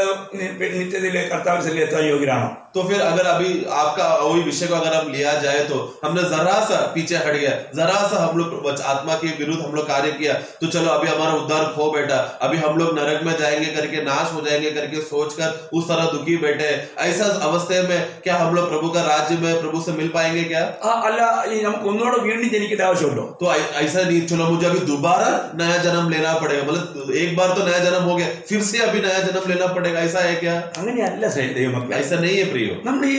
നിത്യത്തിൽ കർത്താവിൽ എത്താൻ യോഗ്യരാണോ? तो फिर अगर अभी आपका वही विषय को अगर हम लिया जाए तो हमने जरा सा पीछे हट गया, जरा सा हम लोग आत्मा के विरुद्ध हम लोग कार्य किया तो चलो अभी हमारा उद्धार खो बैठा, अभी हम लोग नरक में जाएंगे करके, नाश हो जाएंगे करके सोचकर उस तरह दुखी बैठे, ऐसा अवस्था में क्या हम लोग प्रभु का राज्य में प्रभु से मिल पाएंगे क्या? അല്ല, നമുക്ക് ഒന്നുകൂടെ വീണ്ടും ജനിക്കേണ്ട ആവശ്യമുണ്ടോ? तो ऐसा नहीं, चलो मुझे अभी दोबारा नया जन्म लेना पड़ेगा, मतलब एक बार तो नया जन्म हो गया फिर से अभी नया जन्म लेना पड़ेगा, ऐसा है क्या? അങ്ങനെയല്ല ദൈവമക്കളെ, ऐसा नहीं है प्रियो। നമ്മൾ ഈ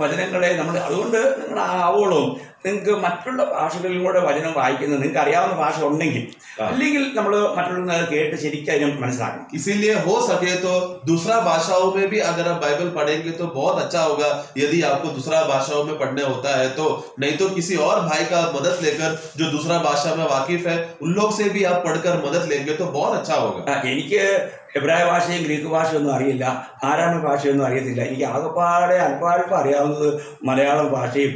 വചനങ്ങളെ നമ്മൾ അതുകൊണ്ട് നിങ്ങൾ ആവോളും നിങ്ങൾക്ക് മറ്റുള്ള ഭാഷകളിലൂടെ വചനം വായിക്കുന്നത് നിങ്ങൾക്ക് അറിയാവുന്ന ഭാഷ ഉണ്ടെങ്കിൽ, അല്ലെങ്കിൽ നമ്മൾ മറ്റുള്ള കേട്ട് ശരിക്കും അതിനെ മനസ്സിലാക്കണം। इसीलिए हो सके तो दूसरा भाषाओं में भी अगर आप बाइबल पढ़ेंगे तो बहुत अच्छा होगा, यदि आपको दूसरा भाषाओं में पढ़ने होता है तो, नहीं तो किसी और भाई का मदद लेकर जो दूसरा भाषा में वाकिफ है उन लोग से भी आप पढ़कर मदद लेंगे तो बहुत अच्छा होगा। എനിക്ക് എബ്രായ ഭാഷയും ഗ്രീക്ക് ഭാഷയൊന്നും അറിയില്ല, ആരാമി ഭാഷയൊന്നും അറിയത്തില്ല, എനിക്ക് ആകപ്പാടെ അല്പാൽപ്പം അറിയാവുന്നത് മലയാളം ഭാഷയും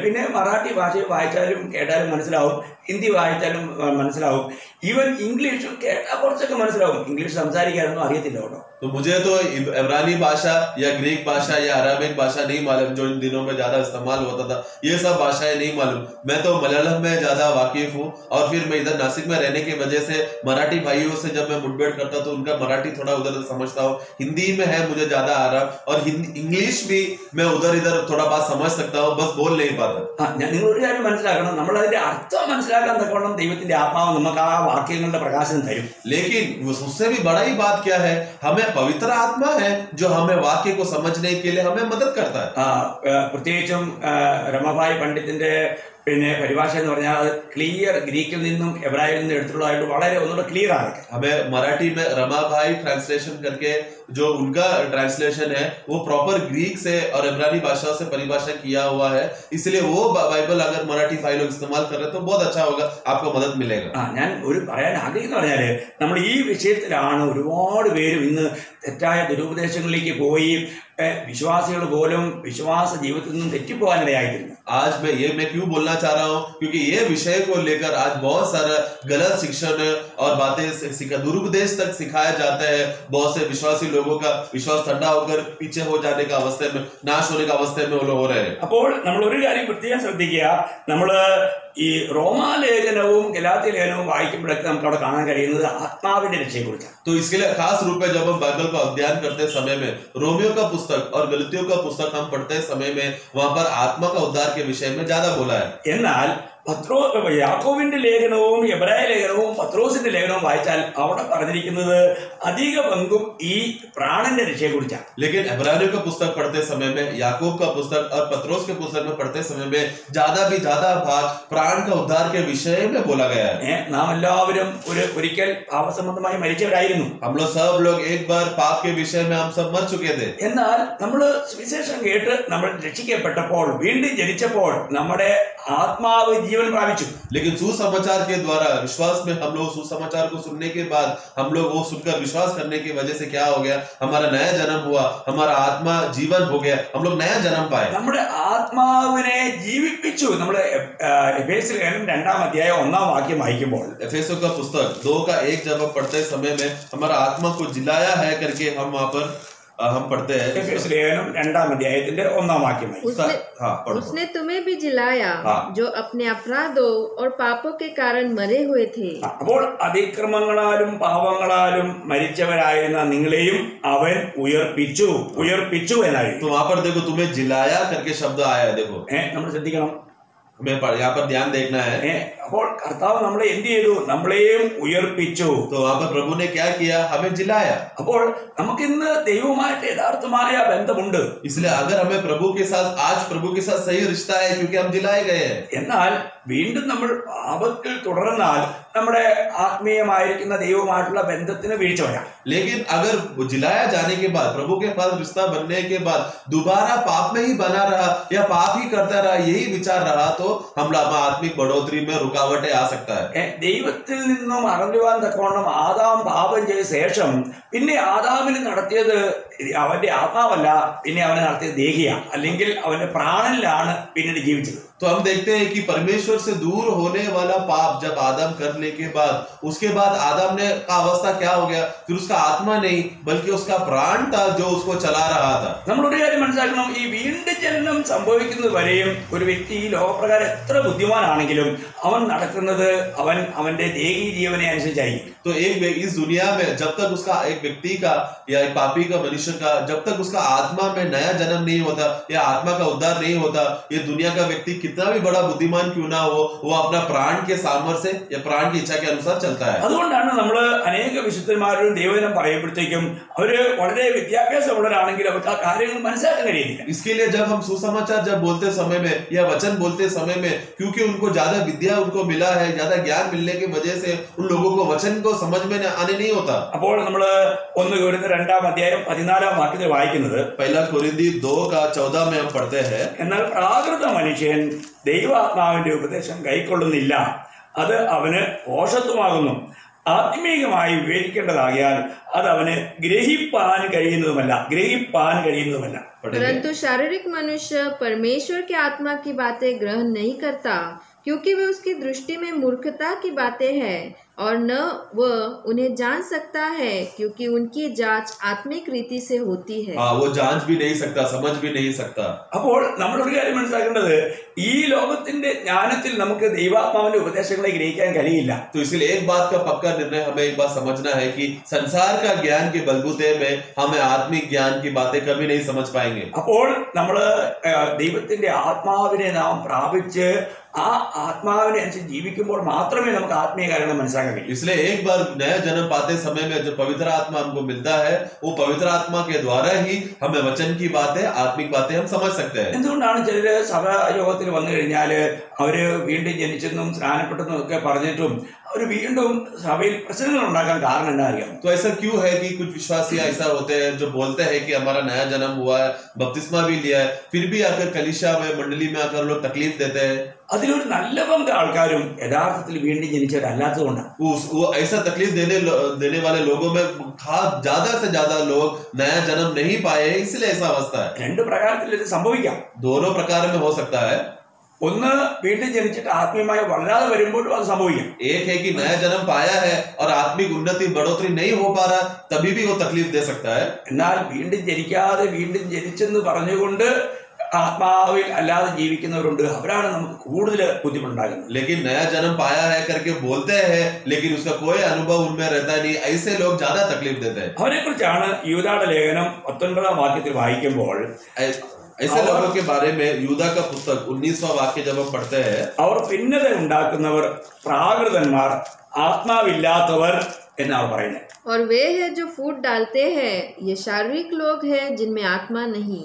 പിന്നെ മറാഠി ഭാഷയും വായിച്ചാലും കേട്ടാലും മനസ്സിലാവും, ഹിന്ദി വായിച്ചാലും മനസ്സിലാവും. ഈവൻ ഇംഗ്ലീഷും കേട്ടാൽ കുറച്ചൊക്കെ മനസ്സിലാവും. ഇംഗ്ലീഷ് സംസാരിക്കാനൊന്നും അറിയത്തില്ല കേട്ടോ. तो मुझे तो इब्रानी भाषा या ग्रीक भाषा या अराबिक भाषा नहीं मालूम, जो इन दिनों में ज्यादा इस्तेमाल होता था, ये सब भाषाएं नहीं मालूम। मैं तो मलयालम में ज्यादा वाकिफ हूँ, और फिर मैं इधर नासिक में रहने की वजह से मराठी भाइयों से जब मैं मुठभेड़ करता तो उनका मराठी थोड़ा उधर समझता हूँ। हिंदी में है मुझे ज्यादा आ रहा, और इंग्लिश भी मैं उधर इधर थोड़ा बात समझ सकता हूँ, बस बोल नहीं पाता। നിങ്ങളൊരു കാര്യം മനസ്സിലാക്കണം, നമ്മൾ അതിന്റെ അർത്ഥം മനസ്സിലാക്കാൻ തക്കവണ്ണം ദൈവത്തിന്റെ ആത്മാവ് നമുക്ക് ആ വാക്യങ്ങളുടെ പ്രകാശനം തരും. लेकिन उससे भी बड़ा ही बात क्या है, हमें पवित्र आत्मा है जो हमें वाक्य को समझने के लिए हमें मदद करता है. പ്രത്യേകിച്ചും രമാഭായി പണ്ഡിത്തിന്റെ പിന്നെ പരിഭാഷ എന്ന് പറഞ്ഞാൽ അത് ക്ലിയർ ഗ്രീക്കിൽ നിന്നും എബ്രായിൽ നിന്നും എടുത്തിട്ടുള്ളതായിട്ട് വളരെ ഒന്നുകൂടെ ക്ലിയർ ആണ്. हमें मराठी में रमाभाई ट्रांसलेशन करके जो उनका ट्रांसलेशन है वो प्रॉपर ग्रीक से और इब्रानी भाषा से परिभाषा किया हुआ है, इसलिए वो बाइबल अगर मराठी भाई लोग इस्तेमाल कर रहे तो बहुत अच्छा होगा, आपको मदद मिलेगा. ഞാൻ ഒരു പറയാൻ ആഗ്രഹിക്കുന്ന പറഞ്ഞാല് നമ്മൾ ഈ വിഷയത്തിലാണ് ഒരുപാട് പേരും ഇന്ന് തെറ്റായ ദുരുപദേശങ്ങളിലേക്ക് പോയി വിശ്വാസികൾ പോലും വിശ്വാസ ജീവിതത്തിൽ നിന്നും തെറ്റിപ്പോകാനിടയായിട്ടില്ല. आज मैं क्यों बोलना चाह रहा हूँ, क्योंकि ये विषय को लेकर आज बहुत सारा गलत शिक्षण और बातें दुरुपदेश तक सिखाया जाता है. बहुत से विश्वासी लोगों का विश्वास ठंडा होकर पीछे हो जाने का अवस्था में, नाश होने का अवस्था में वो लोग हो रहे हैं. അപ്പോൾ നമ്മൾ ഒരു കാര്യം പ്രത്യേകം ശ്രദ്ധിക്കുക, നമ്മള് ഈ റോമാലേഖനവും ഗലാത്യ ലേഖനവും വായിക്കുമ്പോഴൊക്കെ നമുക്ക് അവിടെ കാണാൻ കഴിയുന്നത് ആത്മാവിന്റെ രക്ഷയെക്കുറിച്ചാണ്. तो इसके लिए खास रूप में जब हम बाइबल का अध्ययन करते समय में रोमियो का पुस्तक और गलतियों का पुस्तक हम पढ़ते समय में वहां पर आत्मा का उद्धार के विषय में ज्यादा बोला है. എന്നാൽ യാക്കോബിന്റെ ലേഖനവും എബ്രായ ലേഖനവും പത്രോസിന്റെ ലേഖനവും വായിച്ചാൽ അവിടെ പറഞ്ഞിരിക്കുന്നത് അധിക പങ്കും ഈ പ്രാണന്റെ രക്ഷയെക്കുറിച്ചാണ്. लेकिन इब्रानियों का पुस्तक पढ़ते समय में, याकूब का पुस्तक और पत्रोस के पुस्तक में पढ़ते समय में ज्यादा भाग प्राण का उद्धार के विषय में बोला गया है. നാം എല്ലാവരും ഒരിക്കൽ പാപസംബന്ധമായി മരിച്ചവരായിരുന്നു. हम लोग सब लोग एक बार पाप के विषय में हम सब मर चुके थे. എന്നാൽ നമ്മൾ സുവിശേഷം കേട്ട് നമ്മൾ രക്ഷിക്കപ്പെട്ടപ്പോൾ വീണ്ടും ജനിച്ചപ്പോൾ നമ്മുടെ ആത്മാവ് जीवन प्रापित. लेकिन सुसमाचार के द्वारा विश्वास में हम लोग सुसमाचार को सुनने के बाद हम लोग वो सुनकर विश्वास करने की वजह से क्या हो गया, हमारा नया जन्म हुआ, हमारा आत्मा जीवन हो गया, हम लोग नया जन्म पाए. നമ്മുടെ ആത്മാവിനെ ജീവിപ്പിച്ചു. നമ്മൾ എഫേസ്യർ ലേഖനം 2-ാം അധ്യായം 1-ാം വാക്യം വായിക്കുമ്പോൾ एफेसों का पुस्तक 2:1 जब हम पढ़ते समय में हमारा आत्मा को जिलाया है करके हम वहां पर हम पढ़ते हैं. एफेसर ലേഖനം 2-ാം അധ്യായത്തിന്റെ 1-ാം വാക്യം. उसने तुम्हें भी जिलाया जो अपने अपराधों और पापों के कारण मरे हुए थे. അപ്പോൾ അതിക്രമങ്ങളാലും പാപങ്ങളാലും മരിച്ചവരായിരുന്ന നിങ്ങളെയും അവൻ ഉയർപ്പിച്ചു എന്നായി. तो वहां पर देखो तुम्हें जिलाया करके शब्द आया है. देखो നമ്മൾ ശ്രദ്ധിക്കണം, हमें यहाँ पर ध्यान देखना है. അപ്പോൾ കർത്താവ് നമ്മളെ എന്ത് ചെയ്തു? നമ്മളെയും ഉയർപ്പിച്ചു. तो वहां पर प्रभु ने क्या किया, हमें जिलाया. അപ്പോൾ നമുക്കിന്ന് ദൈവവുമായിട്ട് യഥാർത്ഥമായ ബന്ധമുണ്ട്. इसलिए अगर हमें प्रभु के साथ आज प्रभु के साथ सही रिश्ता है, क्योंकि हम जिलाए गए हैं. എന്നാൽ വീണ്ടും നമ്മൾ പാപത്തിൽ തുടർന്നാൽ നമ്മുടെ ആത്മീയമായിരിക്കുന്ന ദൈവവുമായിട്ടുള്ള ബന്ധത്തിന് വീഴ്ച വരാം. लेकिन अगर जिलाया जाने के बाद, प्रभु के पास रिश्ता बनने के बाद दोबारा पाप में ही बना रहा या पाप ही करता रहा, यही विचार रहा, तो हम आत्मिक बढ़ोतरी में रुकावटें आ सकता है. ദൈവത്തിൽ നിന്നും അകലുവാൻ തക്കവണ്ണം ആദാം പാപം ചെയ്ത ശേഷം പിന്നെ ആദാമിന് നടത്തിയത് അവന്റെ ആത്മാവല്ല, പിന്നെ അവനെ നടത്തിയത് ദേഹിയ അല്ലെങ്കിൽ അവന്റെ പ്രാണനിലാണ് പിന്നീട് ജീവിച്ചത്. तो हम देखते हैं कि परमेश्वर से दूर होने वाला पाप जब आदम करने के बाद, उसके बाद आदम ने का अवस्था क्या हो गया, फिर उसका आत्मा नहीं बल्कि उसका प्राण था जो उसको चला रहा था. നമ്മളൊരു കാര്യം മനസ്സിലാക്കണം, ഈ വീണ്ടും ജനനം സംഭവിക്കുന്നത് വരെയും ഒരു വ്യക്തി ഈ ലോകപ്രകാരം എത്ര ബുദ്ധിമാനാണെങ്കിലും അവൻ നടക്കുന്നത് അവന്റെ ദേഹി ജീവനെ അനുസരിച്ചായിരിക്കും. तो इस दुनिया में जब तक उसका एक व्यक्ति का या एक पापी का मनुष्य का जब तक उसका आत्मा में नया जन्म नहीं होता या आत्मा का उद्धार नहीं होता, ये दुनिया का व्यक्ति कितना भी बड़ा बुद्धिमान क्यों ना हो, वो अपना प्राण के सामर्थ्य से या प्राण की इच्छा के अनुसार चलता है. അതുകൊണ്ടാണ് നമ്മൾ അനേക വിശുദ്ധന്മാരും ദൈവവചനം പറയുമ്പോഴത്തേക്കും അവര് വളരെ വിദ്യാഭ്യാസമുള്ളവരാണെങ്കിൽ അവർക്ക് ആ കാര്യങ്ങൾ മനസ്സിലാക്കാൻ കഴിയില്ല. इसके लिए जब हम सुसमाचार जब बोलते समय में या वचन बोलते समय में, क्योंकि उनको ज्यादा विद्या उनको मिला है, ज्यादा ज्ञान मिलने की वजह से उन लोगों को वचन को समझ में आने नहीं होता. അപ്പോൾ നമ്മൾ 1 കൊരിന്ത്യർ 2-ാം അധ്യായം 14-ാം വാക്യത്തിൽ വായിക്കുന്നത്, पहला कोरिन्थी 2:14 में हम पढ़ते हैं. എന്നാൽ പ്രാകൃത മനുഷ്യൻ ദൈവാത്മാവിന്റെ ഉപദേശം കൈക്കൊള്ളുന്നില്ല, അത് അവന് ദോഷത്വമാകുന്നു. ആത്മീയമായി വിവേചിക്കേണ്ടതാകിയാൽ അത് അവന് ഗ്രഹിപ്പാൻ കഴിയുന്നതുമല്ല. परंतु शारीरिक मनुष्य परमेश्वर की आत्मा की बातें ग्रहण नहीं करता, क्योंकि वे उसकी दृष्टि में मूर्खता की बातें हैं और न वह उन्हें जान सकता है, क्योंकि उनकी जांच आत्मिक रीति से होती है। हाँ, वो जांच भी नहीं सकता, समझ भी नहीं सकता। അപ്പോൾ നമ്മൾ ഒരു കാര്യം മനസ്സിലാക്കേണ്ടത്, ഈ ലോകത്തിന്റെ ജ്ഞാനത്തിൽ നമുക്ക് ദൈവാത്മാവിന്റെ ഉപദേശങ്ങളെ ഗ്രഹിക്കാൻ കഴിയില്ല. तो इसलिए एक बात का पक्का निर्णय हमें एक बात समझना है कि संसार का ज्ञान के बलबूते में हमें आत्मिक ज्ञान की बातें कभी नहीं समझ पाएंगे। അപ്പോൾ നമ്മൾ ദൈവത്തിന്റെ ആത്മാവിനെ നാം പ്രാപിച്ച് ആ ആത്മാവിനെ അനുസരിച്ച് ജീവിക്കുമ്പോൾ മാത്രമേ നമുക്ക് ആത്മീയ കാര്യങ്ങൾ മനസ്സിലാക്കാൻ കഴിയൂ. इसलिए एक बार नया जन्म पाते समय में जो पवित्र आत्मा हमको मिलता है, वो पवित्र आत्मा के द्वारा ही हमें वचन की बातें, आत्मिक बातें हम समझ सकते हैं। എന്തുകൊണ്ടാണ് ചിലര് സഭായോഗത്തിൽ വന്നു കഴിഞ്ഞാല് അവര് വീണ്ടും ജനിച്ചെന്നും സ്നാനപ്പെട്ടെന്നും ഒക്കെ പറഞ്ഞിട്ടും അവര് വീണ്ടും സഭയിൽ പ്രശ്നങ്ങൾ ഉണ്ടാക്കാൻ കാരണം എന്താ അറിയാം? तो ऐसा क्यों है कि कुछ विश्वासी ऐसा होते हैं जो बोलते हैं कि हमारा नया जन्म हुआ है, बपतिस्मा भी लिया है, फिर भी आकर कलीसिया में, मंडली में आकर लोग तकलीफ देते हैं। അതിലൊരു നല്ല പങ്ക് ആൾക്കാരും യഥാർത്ഥത്തിൽ വീണ്ടും ജനിച്ചവരല്ലാത്തതുകൊണ്ടാണ്. वो ऐसा तकलीफ देने वाले लोगों में ज्यादा से ज्यादा लोग नया जन्म नहीं पाए, इसलिए ऐसा अवस्था है। രണ്ട് പ്രകാരത്തിൽ ഇത് സംഭവിക്കാം. दोनों प्रकार में हो सकता है। ഒന്ന്, വീണ്ടും ജനിച്ചിട്ട് ആത്മീയമായി വളരാതെ വരുമ്പോഴും അത് സംഭവിക്കാം. एक है कि नया जन्म पाया है और आत्मिक उन्नति बढ़ोतरी नहीं हो पा रहा, तभी भी वो तकलीफ दे सकता है। എന്നാൽ വീണ്ടും ജനിക്കാതെ വീണ്ടും ജനിച്ചെന്ന് പറഞ്ഞുകൊണ്ട് ആത്മാവിൽ അല്ലാതെ ജീവിക്കുന്നവരുണ്ട്. അവരാണ് നമുക്ക് കൂടുതൽ ബുദ്ധിമുട്ടുണ്ടാകുന്നത്. लेकिन नया जन्म पाया है करके बोलते हैं, लेकिन उसका कोई अनुभव उनमें रहता नहीं, ऐसे लोग ज्यादा तकलीफ देते हैं। അവരെ കുറിച്ചാണ് യൂദായുടെ ലേഖനം 19 വാക്യത്തിൽ വായിക്കുമ്പോൾ ऐसे लोगों के बारे में यूदा का पुस्तक 19वां वाक्य जब हम पढ़ते हैं, അവർ ഭിന്നത ഉണ്ടാക്കുന്നവർ, പ്രാകൃതന്മാർ, ആത്മാവില്ലാത്തവർ എന്നാണ് പറയുന്നത്. और वे हैं जो फूट डालते हैं, ये शारीरिक लोग हैं जिनमें आत्मा नहीं।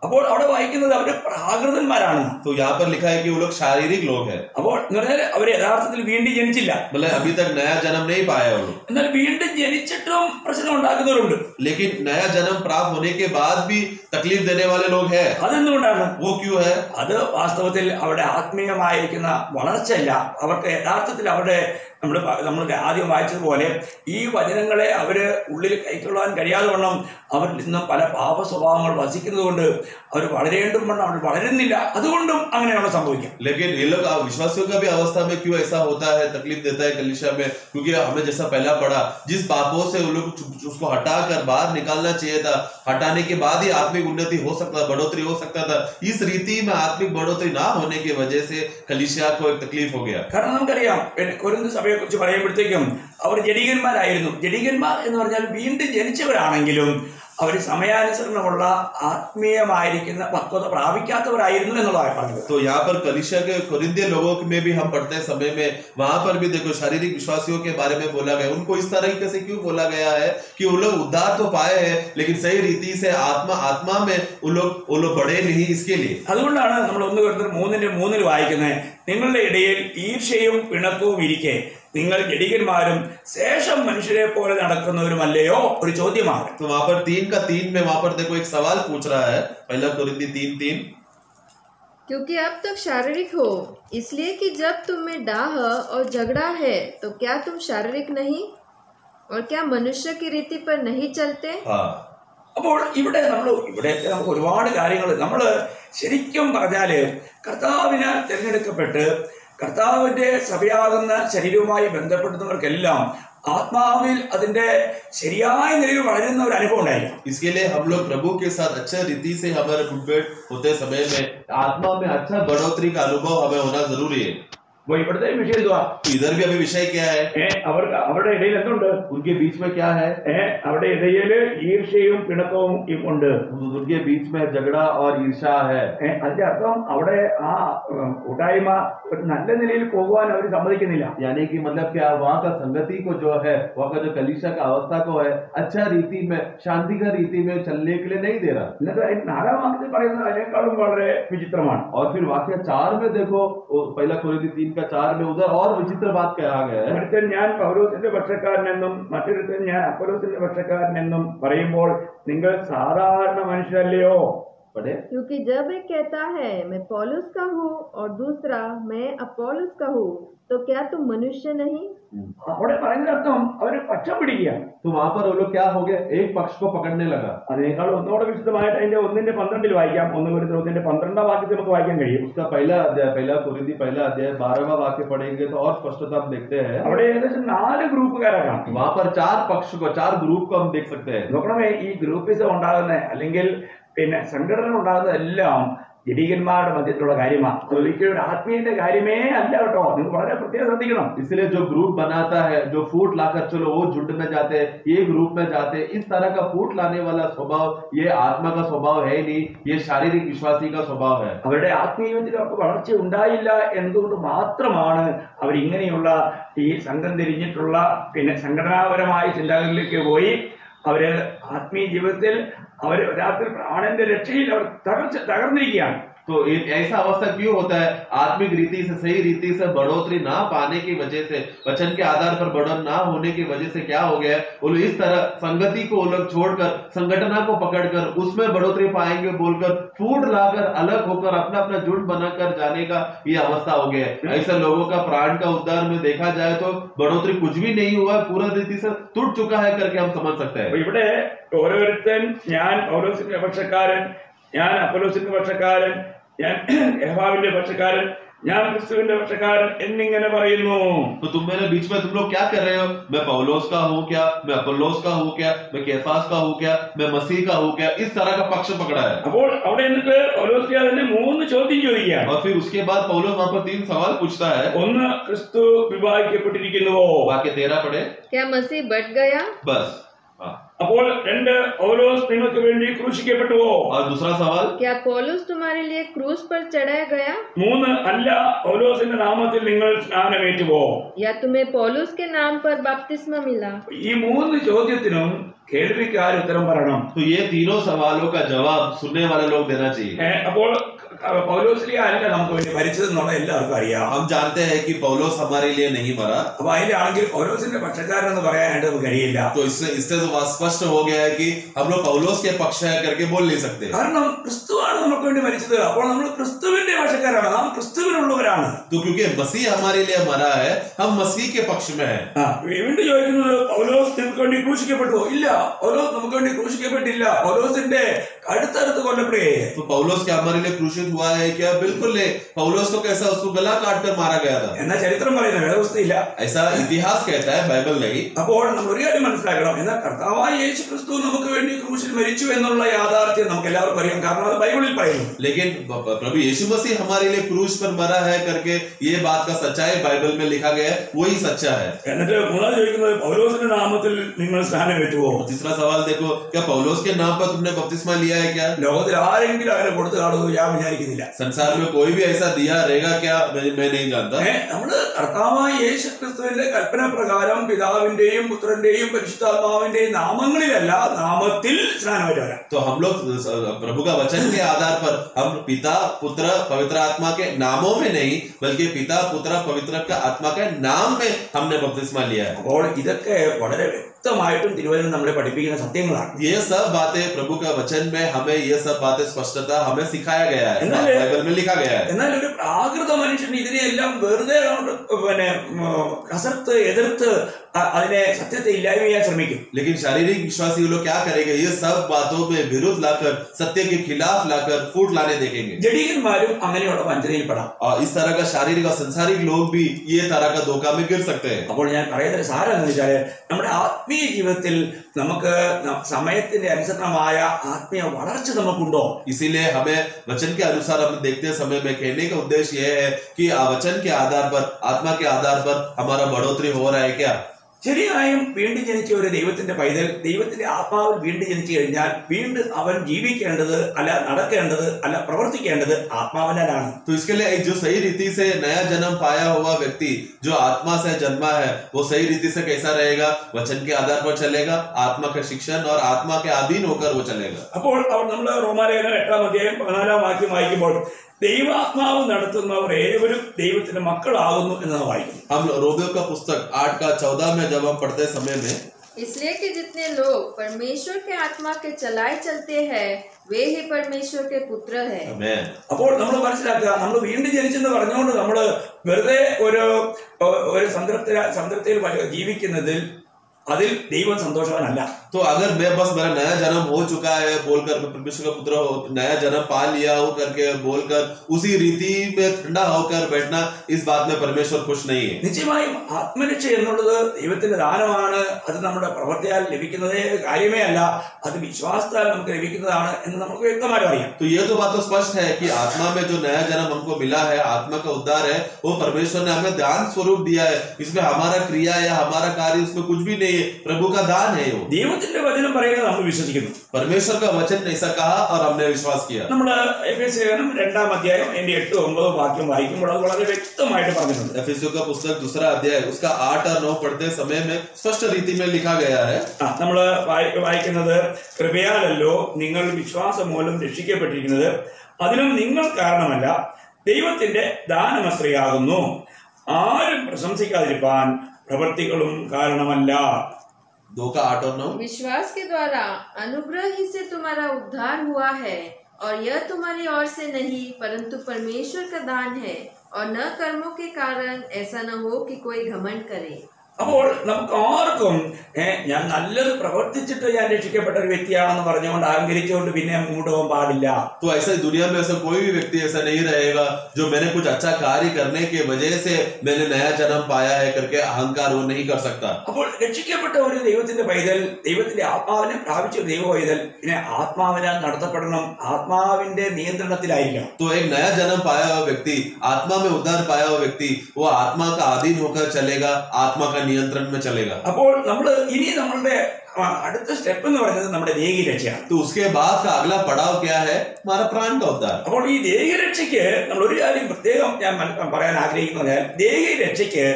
അപ്പോൾ അവിടെ വായിക്കുന്നത് അവര് പ്രാകൃതന്മാരാണ്. तो यहाँ पर लिखा है कि वो लोग शारीरिक लोग हैं। അപ്പോൾ എന്ന് പറഞ്ഞാൽ അവർ യഥാർത്ഥത്തിൽ വീണ്ടും ജനിച്ചില്ല, मतलब अभी तक नया जन्म नहीं पाया वो लोग, എന്നാൽ വീണ്ടും ജനിച്ചിട്ടും പ്രശ്നം ഉണ്ടാക്കുന്നവരുണ്ട്. लेकिन नया जन्म प्राप्त होने के बाद भी तकलीफ देने वाले लोग हैं। അതെന്തുകൊണ്ടാണ്? वो क्यों है? അത് വാസ്തവത്തിൽ അവരുടെ ആത്മീയമായിരിക്കുന്ന വളർച്ചയല്ല. അവർക്ക് യഥാർത്ഥത്തിൽ അവരുടെ നമ്മൾ ആദ്യം വായിച്ചതുപോലെ ഈ വചനങ്ങളെ അവര് ഉള്ളിൽ കൈക്കൊള്ളാൻ കഴിയാതെ വണ്ണം അവരിൽ നിന്നും പല പാപ സ്വഭാവങ്ങൾ വസിക്കുന്നത് കൊണ്ട് അവർ വളരേണ്ടും വണ്ണം അവർ വളരുന്നില്ല. അതുകൊണ്ടും അങ്ങനെയാണ് സംഭവിക്കുക. लेकिन ये लोग विश्वासियों का भी अवस्था में क्यों ऐसा होता है, तकलीफ देता है कलीसिया में? क्योंकि हमें जैसा पहला पढ़ा, जिस पापों से वो लोग उसको हटाकर बाहर निकालना चाहिए था, हटाने के बाद ही आत्मिक उन्नति हो सकता, बढ़ोतरी हो सकता था। इस रीति में आत्मिक बढ़ोतरी ना होने की वजह से कलीसिया को एक तकलीफ हो गया। കാരണം നമുക്കറിയാം, കൊരിന്ത് സഭയെ കുറിച്ച് പറയുമ്പോഴത്തേക്കും അവർ ജഡികന്മാരായിരുന്നു. ജഡികന്മാർ എന്ന് പറഞ്ഞാൽ വീണ്ടും ജനിച്ചവരാണെങ്കിലും അവർ സമയാനുസരണമുള്ള ആത്മീയമായിരിക്കുന്ന പക്വത പ്രാപിക്കാത്തവരായിരുന്നു എന്നുള്ളതാണ് പറഞ്ഞത്. तो यहाँ पर कलीसिया के कोरिन्थियों लोगों में भी हम पढ़ते समय में वहां पर भी देखो शारीरिक विश्वासियों के बारे में बोला गया। उनको इस तरीके से क्यों बोला गया है कि वो लोग उद्धार तो पाए हैं, लेकिन सही रीति से आत्मा में वो लोग बढ़े नहीं, इसके लिए। അതുകൊണ്ടാണ് നമ്മൾ 1 കൊരിന്ത്യർ 3:3 വായിക്കുന്നത്, നിങ്ങളുടെ ഇടയിൽ ഈർഷ്യയും പിണക്കവും ഇരിക്കെ നിങ്ങൾ ജഡികന്മാരും ശേഷം മനുഷ്യരെ പോലെ നടക്കുന്നവരുമല്ലയോ? ഒരു ചോദ്യമാണ്. तो वहां पर 3:3 में वहां पर देखो एक सवाल पूछ रहा है, पहला कोरिन्थी 3:3, क्योंकि अब तक शारीरिक हो, इसलिए कि जब तुम में डाह और झगड़ा है तो क्या तुम शारीरिक नहीं और क्या मनुष्य की रीति पर नहीं चलते? हाँ। അപ്പോൾ ഇവിടെ നമുക്ക് ഒരുപാട് കാര്യങ്ങൾ നമ്മൾ ശരിക്കും പറഞ്ഞാല് കർത്താവിനാൽ തിരഞ്ഞെടുക്കപ്പെട്ട് കർത്താവിന്റെ സഭയാകുന്ന ശരീരവുമായി ബന്ധപ്പെടുന്നവർക്കെല്ലാം ആത്മാവിൽ അതിന്റെ ശരിയായ നിലയിൽ വളരുന്ന ഒരു അനുഭവം ഉണ്ടായിരിക്കും. इसके लिए हम लोग प्रभु के साथ अच्छे रीति से हमारे मुठभेड़ होते समय में आत्मा में अच्छा बढ़ोतरी का अनुभव हमें होना जरूरी है। അപ്പോൾ ഇവിടുത്തെ വിഷയം എന്തുവാ? इधर भी अभी विषय क्या है? അവരുടെ ഇടയിൽ എന്തുണ്ട്? उनके बीच में क्या है? അവരുടെ ഇടയിൽ ഈർഷ്യയും പിണക്കവും ഉണ്ട്. उनके बीच में झगड़ा और ईर्ष्या है। അതിന്റെ അർത്ഥം അവിടെ ആ കൂട്ടായ്മ ഒരു നല്ല നിലയിൽ പോകുവാൻ അവർ സമ്മതിക്കുന്നില്ല. यानी कि मतलब क्या, वहाँ का संगति को जो है, वहाँ का जो कलीसिया का अवस्था को है अच्छा रीति में, शांति का रीति में चलने के लिए नहीं दे रहा। എന്നിട്ട് 4-ാം വാക്യത്തിൽ പറയുന്നത് അതിനേക്കാളും വളരെ വിചിത്രമാണ്. और फिर वाक्य 4 में देखो, पहला कोरिन्थी 3:4 में उधर और विचित्र बात कहा गया है। ഒരുത്തൻ ഞാൻ പൗലോസിന്റെ പക്ഷക്കാരനെന്നും മറ്റൊരുത്തൻ ഞാൻ അപ്പൊലോസിന്റെ പക്ഷക്കാരനെന്നും പറയുമ്പോൾ നിങ്ങൾ സാധാരണ മനുഷ്യരല്ലയോ? पढ़े। क्योंकि जब एक कहता है मैं पौलुस का हूँ और दूसरा मैं अपोलोस का हूँ, तो क्या तुम मनुष्य नहीं? അവിടെ പറയുന്ന അർത്ഥം അവര് പക്ഷം പിടിക്കുക. तो वहां पर वो लोग क्या हो गया, एक पक्ष को पकड़ने लगा। അതിനേക്കാൾ ഒന്നുകൂടെ വിശദമായിട്ട് അതിന്റെ 1:12 വായിക്കാം. 1 Corinthians 1:12 വാക്യത്തിൽ നമുക്ക് വായിക്കാൻ കഴിയും. उसका पहला अध्याय 1 कुरिन्थी 1 अध्याय 12वां वाक्य पढ़ेंगे तो और स्पष्टता हम देखते हैं। അവിടെ ഏകദേശം 4 ഗ്രൂപ്പുകാരാണ്. वहां पर 4 पक्ष को 4 ग्रुप को हम देख सकते हैं। നോക്കണമേ, ഈ ഗ്രൂപ്പിസം ഉണ്ടാകുന്ന അല്ലെങ്കിൽ പിന്നെ സംഘടന ഉണ്ടാകുന്നതെല്ലാം ജഡീകന്മാരുടെ മധ്യത്തിലുള്ള കാര്യമാണ്. ഒരിക്കലും ഒരു ആത്മീയന്റെ കാര്യമേ അല്ല കേട്ടോ. നിങ്ങൾ വളരെ പ്രത്യേകം ശ്രദ്ധിക്കണം. इसलिए जो ग्रुप बनाता है, जो फूट लाकर चलो वो झुंड में जाते हैं, ये ग्रुप में जाते हैं, इस तरह का फूट लाने वाला स्वभाव ये आत्मा का स्वभाव है नहीं, ये शारीरिक विश्वासी का स्वभाव है। അവരുടെ ആത്മീയത്തിൽ അവർക്ക് വളർച്ച ഉണ്ടായില്ല എന്നതുകൊണ്ട് മാത്രമാണ് അവരിങ്ങനെയുള്ള ഈ സംഘം തിരിഞ്ഞിട്ടുള്ള പിന്നെ സംഘടനാപരമായ ചിന്തകളിലേക്ക് പോയി അവര് ആത്മീയ ജീവിതത്തിൽ അവർ ഒരാൾക്ക് പ്രാണന്റെ രക്ഷയിൽ അവർ തകർന്നിരിക്കുകയാണ്. तो ऐसा अवस्था क्यों होता है? आत्मिक रीति से, सही रीति से बढ़ोतरी ना पाने की वजह से, वचन के आधार पर बढ़न ना होने की वजह से क्या हो गया? वो लोग इस तरह संगति को लोग छोड़कर संगठना को पकड़कर उसमें बढ़ोतरी पाएंगे बोलकर फूट लाकर अलग होकर अपना अपना झुंड बनाकर जाने का ये अवस्था हो गया है। ऐसे लोगों का प्राण का उद्धार में देखा जाए तो बढ़ोतरी कुछ भी नहीं हुआ, पूरा रीति से टूट चुका है करके हम समझ सकते हैं। ഇവിടെ ഓരോരുത്തൻ ഞാൻ പൗലോസിന്റെ പക്ഷക്കാരൻ, ഞാൻ അപ്പൊലോസിന്റെ പക്ഷക്കാരൻ, ഞാൻ യഹോവാവിന്റെ പക്ഷക്കാരൻ, ഞാൻ ക്രിസ്തുവിന്റെ പക്ഷക്കാരൻ എന്നിങ്ങനെ പറയുന്നു. तो तुम मेरे बीच में तुम लोग क्या कर रहे हो? मैं पौलोस का हूँ क्या? मैं अपोलोस का हूँ क्या? मैं केफास का हूँ क्या? मैं मसीह का हूँ क्या? इस तरह का पक्ष पकड़ा है। അപ്പോൾ അവിടെ എന്നിട്ട് പൗലോസ് തന്നെ 3 ചോദ്യം ചോദിക്കുകയാണ്. और फिर उसके बाद पौलोस वहां पर 3 सवाल पूछता है। ഒന്ന്, ക്രിസ്തു വിഭാഗിക്കപ്പെട്ടിരിക്കുന്നുവോ? वाक्य 13 पढ़े। क्या मसीह बट गया? बस हाँ। അപ്പോൾ 2, പൗലോസ് നിങ്ങൾക്ക് വേണ്ടി ക്രൂശിക്കപ്പെട്ടുവോ? और दूसरा सवाल, क्या पौलुस तुम्हारे लिए क्रूस पर चढ़ाया गया? 3, അല്ല പൗലോസിന്റെ നാമത്തിൽ നിങ്ങൾ സ്നാനമേറ്റുവോ? या तुम्हें पौलुस के नाम पर बपतिस्मा मिला? ഈ 3 ചോദ്യത്തിനും കേൾവിക്കാർ ഉത്തരം പറയണം. तो ये तीनों सवालों का जवाब सुनने वाले लोग देना चाहिए। അപ്പോൾ പൗലോസ്ലിയ അല്ല നമുക്ക് വേണ്ടി മരിച്ചതെന്നുള്ള എല്ലാവർക്കും അറിയാം. हम जानते हैं कि पौलोस हमारे लिए नहीं मरा। അപ്പൊ അതിലാണെങ്കിൽ പൗലോസിന്റെ പക്ഷക്കാരൻ എന്ന് പറയാനായിട്ട് നമുക്ക് കഴിയില്ല. तो इससे तो स्पष्ट हो गया है कि हम लोग पौलोस के पक्ष है करके बोल नहीं सकते। കാരണം ക്രിസ്തുവാണ് നമുക്ക് വേണ്ടി മരിച്ചത്. അപ്പോൾ നമ്മൾ ക്രിസ്തുവിന്റെ പക്ഷക്കാരാണ്, നാം ക്രിസ്തുവിനുള്ളവരാണ്. तो क्योंकि मसीह हमारे लिए मरा है, हम मसीह के पक्ष में हैं। വീണ്ടും ചോദിക്കുന്നത്, പൗലോസ് നമുക്ക് വേണ്ടി ക്രൂശിക്കപ്പെട്ടോ? ഇല്ല, പൗലോസ് നമുക്ക് വേണ്ടി ക്രൂശിക്കപ്പെട്ടില്ല. പൗലോസിന്റെ കഴുത്തറുത്ത് കൊല്ലപ്പെടുകയെ. तो पौलोस क्या हमारे लिए क्रूशित हुआ है क्या? बिल्कुल नहीं। पौलोस को कैसा, उसको गला काट कर मारा गया था। എന്നാ ചരിത്രം പറയുന്ന വേദപുസ്തകമില്ല, ऐसा इतिहास कहता है, बाइबल नहीं। അപ്പോൾ നമ്മൾ ഒരു കാര്യം മനസ്സിലാക്കണം. എന്നാൽ കർത്താവായ യേശു ക്രിസ്തു നമുക്ക് വേണ്ടി ക്രൂശിൽ മരിച്ചു എന്നുള്ള യാഥാർത്ഥ്യം നമുക്ക് എല്ലാവർക്കും അറിയാം. കാരണം അത് ബൈബിളിൽ പറയുന്നു. लेकिन प्रभु यीशु मसीह हमारे लिए क्रूस पर मरा है करके ये बात का सच्चाई बाइबल में लिखा गया है, वही सच्चा है। എന്നിട്ട് മൂന്നാം ചോദിക്കുന്നത്, പൗലോസിന്റെ നാമത്തിൽ നിങ്ങൾ സ്നാനമേറ്റുവോ? तीसरा सवाल देखो, क्या पौलोस के नाम पर तुमने बपतिस्मा लिया है क्या? ലോകത്തിൽ ആരെങ്കിലും അങ്ങനെ കൊടുത്തു കാണുമെന്ന് ഞാൻ വിചാരിക്കുന്നില്ല. संसार में कोई भी ऐसा दिया रहेगा क्या? मैं नहीं जानता। നമ്മള് കർത്താവായ യേശു ക്രിസ്തുവിന്റെ കൽപ്പന പ്രകാരം പിതാവിന്റെയും പുത്രന്റെയും പരിശുദ്ധാത്മാവിന്റെയും നാമങ്ങളിലല്ല, നാമത്തിൽ സ്നാനമേറ്റവരാ. तो हम लोग प्रभु का वचन के आधार पर हम पिता पुत्र पवित्र आत्मा के नामों में नहीं, बल्कि पिता पुत्र पवित्र आत्मा के नाम में हमने बपतिस्मा लिया है। അപ്പോൾ ഇതൊക്കെ വളരെ വ്യക്തമായിട്ടും തിരുവചനം നമ്മളെ പഠിപ്പിക്കുന്ന സത്യങ്ങളാണ്. ये सब बातें प्रभु का वचन में हमें ये सब बातें स्पष्टता हमें सिखाया गया है, बाइबल में लिखा गया है। എന്നാൽ ഒരു പ്രാകൃത മനുഷ്യൻ ഇതിനെയെല്ലാം വെറുതെ പിന്നെ കസർത്ത് എതിർത്ത് അതിനെ സത്യത്തെ ഇല്ലായ്മ ചെയ്യാൻ ശ്രമിക്കും. लेकिन शारीरिक विश्वासी लोग क्या करेंगे? ये सब बातों में विरोध लाकर, सत्य के खिलाफ लाकर फूट लाने देखेंगे। ജഡീകന്മാരും അങ്ങനെയുള്ള വഞ്ചനയിൽപ്പെടാം. और इस तरह का शारीरिक और संसारिक लोग भी ये तरह का धोखा में गिर सकते हैं। അപ്പോൾ ഞാൻ പറയുന്നത് സാരം എന്ന് വെച്ചാല്, നമ്മുടെ ആത്മീയ ജീവിതത്തിൽ നമുക്ക് സമയത്തിന്റെ അനുസരണമായ ആത്മീയ വളർച്ച നമുക്കുണ്ടോ? इसीलिए हमें वचन के अनुसार हम देखते समय में कहने का उद्देश्य यह है कि वचन के आधार पर, आत्मा के आधार पर हमारा बढ़ोतरी हो रहा है क्या? ശരിയായും വീണ്ടും ജനിച്ച ഒരു ദൈവത്തിന്റെ പൈതൽ ദൈവത്തിന്റെ ആത്മാവിൽ വീണ്ടും ജനിച്ചു കഴിഞ്ഞാൽ വീണ്ടും അവൻ ജീവിക്കേണ്ടത് അല്ല നടക്കേണ്ടത് അല്ല പ്രവർത്തിക്കേണ്ടത് ആത്മാവിനാലാണ്. तो इसके लिए एक जो सही रीति से नया जन्म पाया हुआ व्यक्ति जो आत्मा से जन्मा है, वो सही रीति से कैसा रहेगा? वचन के आधार पर चलेगा, आत्मा का शिक्षण और आत्मा के अधीन होकर वो चलेगा। അപ്പോൾ നമ്മൾ റോമാലേഖനം 8-ാം അധ്യായം 14-ാം വാക്യം വായിക്കുമ്പോൾ ദൈവാത്മാവ് നടത്തുന്നവർ ഏവരും ദൈവത്തിന്റെ മക്കളാകുന്നു എന്ന് വായിക്കുന്നു. हम रोमियो का पुस्तक 8 का 14 में जब हम पढ़ते समय में इसलिए कि जितने लोग परमेश्वर के आत्मा के चलाए चलते हैं वे ही परमेश्वर के पुत्र हैं। आमेन। അപ്പോൾ നമ്മൾ മനസ്സിലാക്കുക, നമ്മൾ വീണ്ടും ജനിച്ചെന്ന് പറഞ്ഞുകൊണ്ട് നമ്മൾ വെറുതെ ഒരു സംതൃപ്തിയിൽ ജീവിക്കുന്നതിൽ അതിൽ ദൈവം സന്തോഷവാനല്ല. तो अगर मैं बस मेरा नया जन्म हो चुका है बोलकर मैं परमेश्वर का पुत्र हो, नया जन्म पा लिया हो करके बोलकर उसी रीति में ठंडा होकर बैठना, इस बात में परमेश्वर खुश नहीं है। നിശ്ചയമായും ആത്മരക്ഷ എന്നുള്ളത് ദൈവത്തിന്റെ ദാനമാണ്. അത് നമ്മുടെ പ്രവൃത്തിയാൽ ലഭിക്കുന്നതേ കാര്യമേ അല്ല, അത് വിശ്വാസത്താൽ നമുക്ക് ലഭിക്കുന്നതാണ് എന്ന് നമുക്ക് വ്യക്തമായിട്ട് അറിയാം. तो ये तो बात तो स्पष्ट है कि आत्मा में जो नया जन्म हमको मिला है, आत्मा का उद्धार है, वो परमेश्वर ने हमें दान स्वरूप दिया है। इसमें हमारा क्रिया या हमारा कार्य उसमें कुछ भी नहीं है, प्रभु का दान है वो। ദൈവത്തിന്റെ വചനം പറയുന്നത് നമ്മൾ വിശ്വസിക്കുന്നു. परमेश्वर का वचन ऐसा कहा और हमने विश्वास किया। നമ്മൾ എഫേസ്യലേഖനം 2-ാം അധ്യായം 8-9 വാക്യം വായിക്കുമ്പോൾ അത് വളരെ വ്യക്തമായിട്ട് പറഞ്ഞിട്ടുണ്ട്. एफेसियों का पुस्तक 2 अध्याय उसका 8 और 9 पढ़ते समय में स्पष्ट रीति में लिखा गया है। നമ്മൾ വായിക്കുന്നത്, കൃപയാലല്ലോ നിങ്ങൾ വിശ്വാസം മൂലം രക്ഷിക്കപ്പെട്ടിരിക്കുന്നത്, അതിനും നിങ്ങൾ കാരണമല്ല, ദൈവത്തിന്റെ ദാനമത്രയാകുന്നു, ആരും പ്രശംസിക്കാതിരിപ്പാൻ പ്രവൃത്തികളും കാരണമല്ല. 2 का 8 और 9। विश्वास के द्वारा अनुग्रह ही से तुम्हारा उद्धार हुआ है, और यह तुम्हारी ओर से नहीं परंतु परमेश्वर का दान है, और न कर्मों के कारण ऐसा न हो कि कोई घमंड करे। അപ്പോൾ നമുക്ക് ആർക്കും ഞാൻ നല്ലത് പ്രവർത്തിച്ചിട്ട് ഞാൻ രക്ഷിക്കപ്പെട്ട ഒരു വ്യക്തിയാണെന്ന് പറഞ്ഞുകൊണ്ട് അഹങ്കരിച്ചുകൊണ്ട് പിന്നെ മുന്നോട്ട് പോകാൻ പാടില്ല. तो ऐसा दुनिया में ऐसा कोई भी व्यक्ति ऐसा नहीं रहेगा जो मैंने कुछ अच्छा कार्य करने की वजह से मैंने नया जन्म पाया है करके अहंकार वो नहीं कर सकता। അപ്പോൾ രക്ഷിക്കപ്പെട്ട ഒരു ദൈവത്തിന്റെ പൈതൽ, ദൈവത്തിന്റെ ആത്മാവിനെ പ്രാപിച്ച ഒരു ദൈവ പൈതൽ പിന്നെ ആത്മാവിനാൽ നടത്തപ്പെടണം, ആത്മാവിന്റെ നിയന്ത്രണത്തിലായിരിക്കണം. तो एक नया जन्म पाया हुआ व्यक्ति, आत्मा में उद्धार पाया हुआ व्यक्ति, वो आत्मा का अधीन होकर चलेगा, आत्मा का नियंत्रण में चलेगा। അപ്പോൾ നമ്മൾ ഇനി നമ്മളുടെ അടുത്ത സ്റ്റെപ്പ് എന്ന് പറയുന്നത് നമ്മുടെ ദേഹി രക്ഷയാണ്. तो उसके बाद का अगला पड़ाव क्या है? हमारा प्राण का उद्धार। അപ്പോൾ ഈ ദേഹി രക്ഷയ്ക്ക് നമ്മൾ ഒരു കാര്യം പ്രത്യേകം ഞാൻ പറയാൻ ആഗ്രഹിക്കുന്നത്, ദേഹി രക്ഷയ്ക്ക്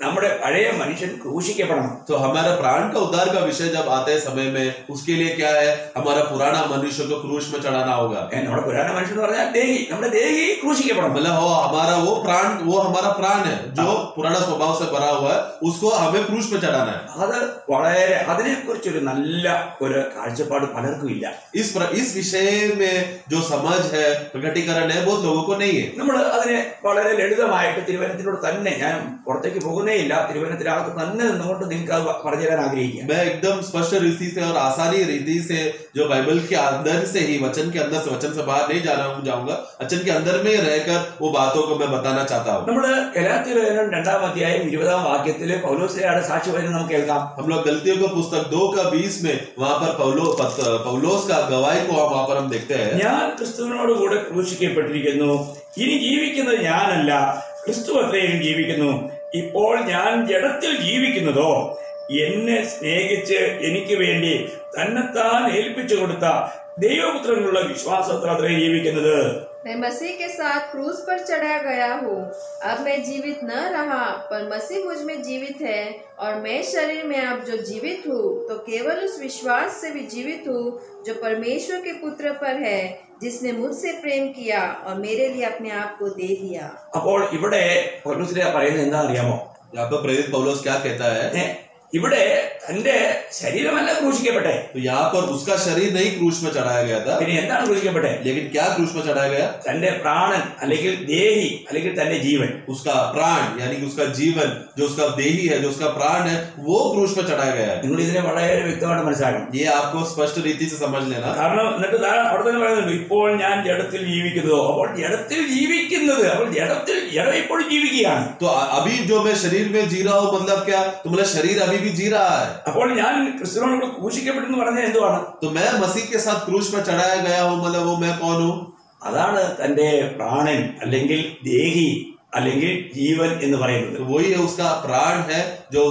നമ്മുടെ പഴയ മനുഷ്യൻ ക്രൂശിക്കപ്പെടണം. तो हमारा प्राण का उद्धार का विषय जब आते समय में उसके लिए क्या है? हमारा पुराना मनुष्य को क्रूस में चढ़ाना होगा। നമ്മുടെ പുരാണ മനുഷ്യൻ എന്ന് പറഞ്ഞാൽ ദേഹി, നമ്മുടെ ദേഹി ക്രൂശിക്കപ്പെടണം. मतलब वो हमारा वो प्राण, वो हमारा प्राण है जो पुराना स्वभाव से भरा हुआ है, उसको हमें क्रूस में चढ़ाना है। അത് വളരെ അതിനെക്കുറിച്ചൊരു നല്ല ഒരു കാഴ്ചപ്പാട് പലർക്കും ഇല്ല. इस विषय में जो समझ है, प्रकटीकरण है, बहुत लोगों को नहीं है। നമ്മൾ അതിനെ വളരെ ലളിതമായിട്ട് തിരുവനന്തപുരത്തോട് തന്നെ, ഞാൻ പുറത്തേക്ക് പോകുന്നേ ഇല്ല, തിരുവനന്തപുരത്ത് തന്നെ നിന്നുകൊണ്ട് നിങ്ങൾക്ക് അത് പറഞ്ഞു തരാൻ ആഗ്രഹിക്കുക. मैं एकदम स्पष्ट रीति से और आसानी रीति से जो बाइबल के अंदर से ही, वचन के अंदर से, वचन से बाहर नहीं जाऊंगा, वचन के अंदर में रहकर वो बातों को मैं बताना चाहता हूँ। നമ്മള് ഗലാത്യലേഖനം 2-ാം അധ്യായം 20-ാം വാക്യത്തില് പൗലോസിന്റെ സാക്ഷി വചനം നമുക്ക് കേൾക്കാം. हम लोग गलतियों का पुस्तक 2 का 20 में वहां पर पौलोस का गवाही को वहां पर हम देखते हैं। ഞാൻ ക്രിസ്തുവിനോട് കൂടെ ക്രൂശിക്കപ്പെട്ടിരിക്കുന്നു, ഇനി ജീവിക്കുന്നത് ഞാനല്ല, ക്രിസ്തു അത്രയും ജീവിക്കുന്നു. ഇപ്പോൾ ഞാൻ ജഡത്തിൽ ജീവിക്കുന്നതോ എന്നെ സ്നേഹിച്ച് എനിക്ക് വേണ്ടി തന്നെത്താൻ ഏൽപ്പിച്ചു കൊടുത്ത ദൈവപുത്രനുള്ള വിശ്വാസത്തിൽ അത്രയും ജീവിക്കുന്നത്. मैं मसीह के साथ क्रूस पर चढ़ाया गया हूँ, अब मैं जीवित न रहा पर मसीह मुझ में जीवित है, और मैं शरीर में अब जो जीवित हूँ तो केवल उस विश्वास से भी जीवित हूँ जो परमेश्वर के पुत्र पर है, जिसने मुझसे प्रेम किया और मेरे लिए अपने आप को दे दिया। അപ്പോൾ ഇവിടെ പൗലോസിനെ പറയുന്നത് എന്താ അറിയാമോ? यहाँ पर प्रेरित पौलोस क्या कहता है? ഇവിടെ തന്റെ ശരീരമല്ല ക്രൂശിക്കപ്പെട്ടെ. तो यहाँ पर उसका शरीर नहीं क्रूस में चढ़ाया गया था, പിന്നെ എന്താണ് ക്രൂശിക്കപ്പെട്ടെ? लेकिन क्या क्रूस में चढ़ाया गया? തന്റെ പ്രാണൻ അല്ലെങ്കിൽ ദേഹി അല്ലെങ്കിൽ തന്റെ ജീവൻ, उसका प्राण यानी कि उसका जीवन, जो उसका देही है, जो उसका प्राण है, वो क्रूस में चढ़ाया गया है। നിങ്ങൾ ഇതിനെ വളരെ വ്യക്തമായിട്ട് മനസ്സിലാക്കണം. ये आपको स्पष्ट रीति से समझ लेना। കാരണം എന്നിട്ട് അവിടെ തന്നെ പറയുന്നുണ്ട്, ഇപ്പോൾ ഞാൻ ജഡത്തിൽ ജീവിക്കുന്നതോ. അപ്പോൾ ജഡത്തിൽ ജീവിക്കുന്നത്, അപ്പോൾ ജഡം ഇപ്പോഴും ജീവിക്കുകയാണ്. तो अभी जो मैं शरीर में जी रहा हूँ, मतलब क्या? तो मेरा शरीर अभी भी जी रहा है। അപ്പോൾ ഞാൻ ക്രിസ്തുവിനോട് ക്രൂശിക്കപ്പെട്ടെന്ന് പറഞ്ഞത് എന്തുവാണ്? तो मैं मसीह के साथ क्रूस पर चढ़ाया गया हूँ, मतलब वो मैं कौन हूँ? അതാണ് തന്റെ പ്രാണൻ അല്ലെങ്കിൽ ദേഹി അല്ലെങ്കിൽ ജീവൻ എന്ന് പറയുന്നത്. तो वही है, उसका प्राण है, जो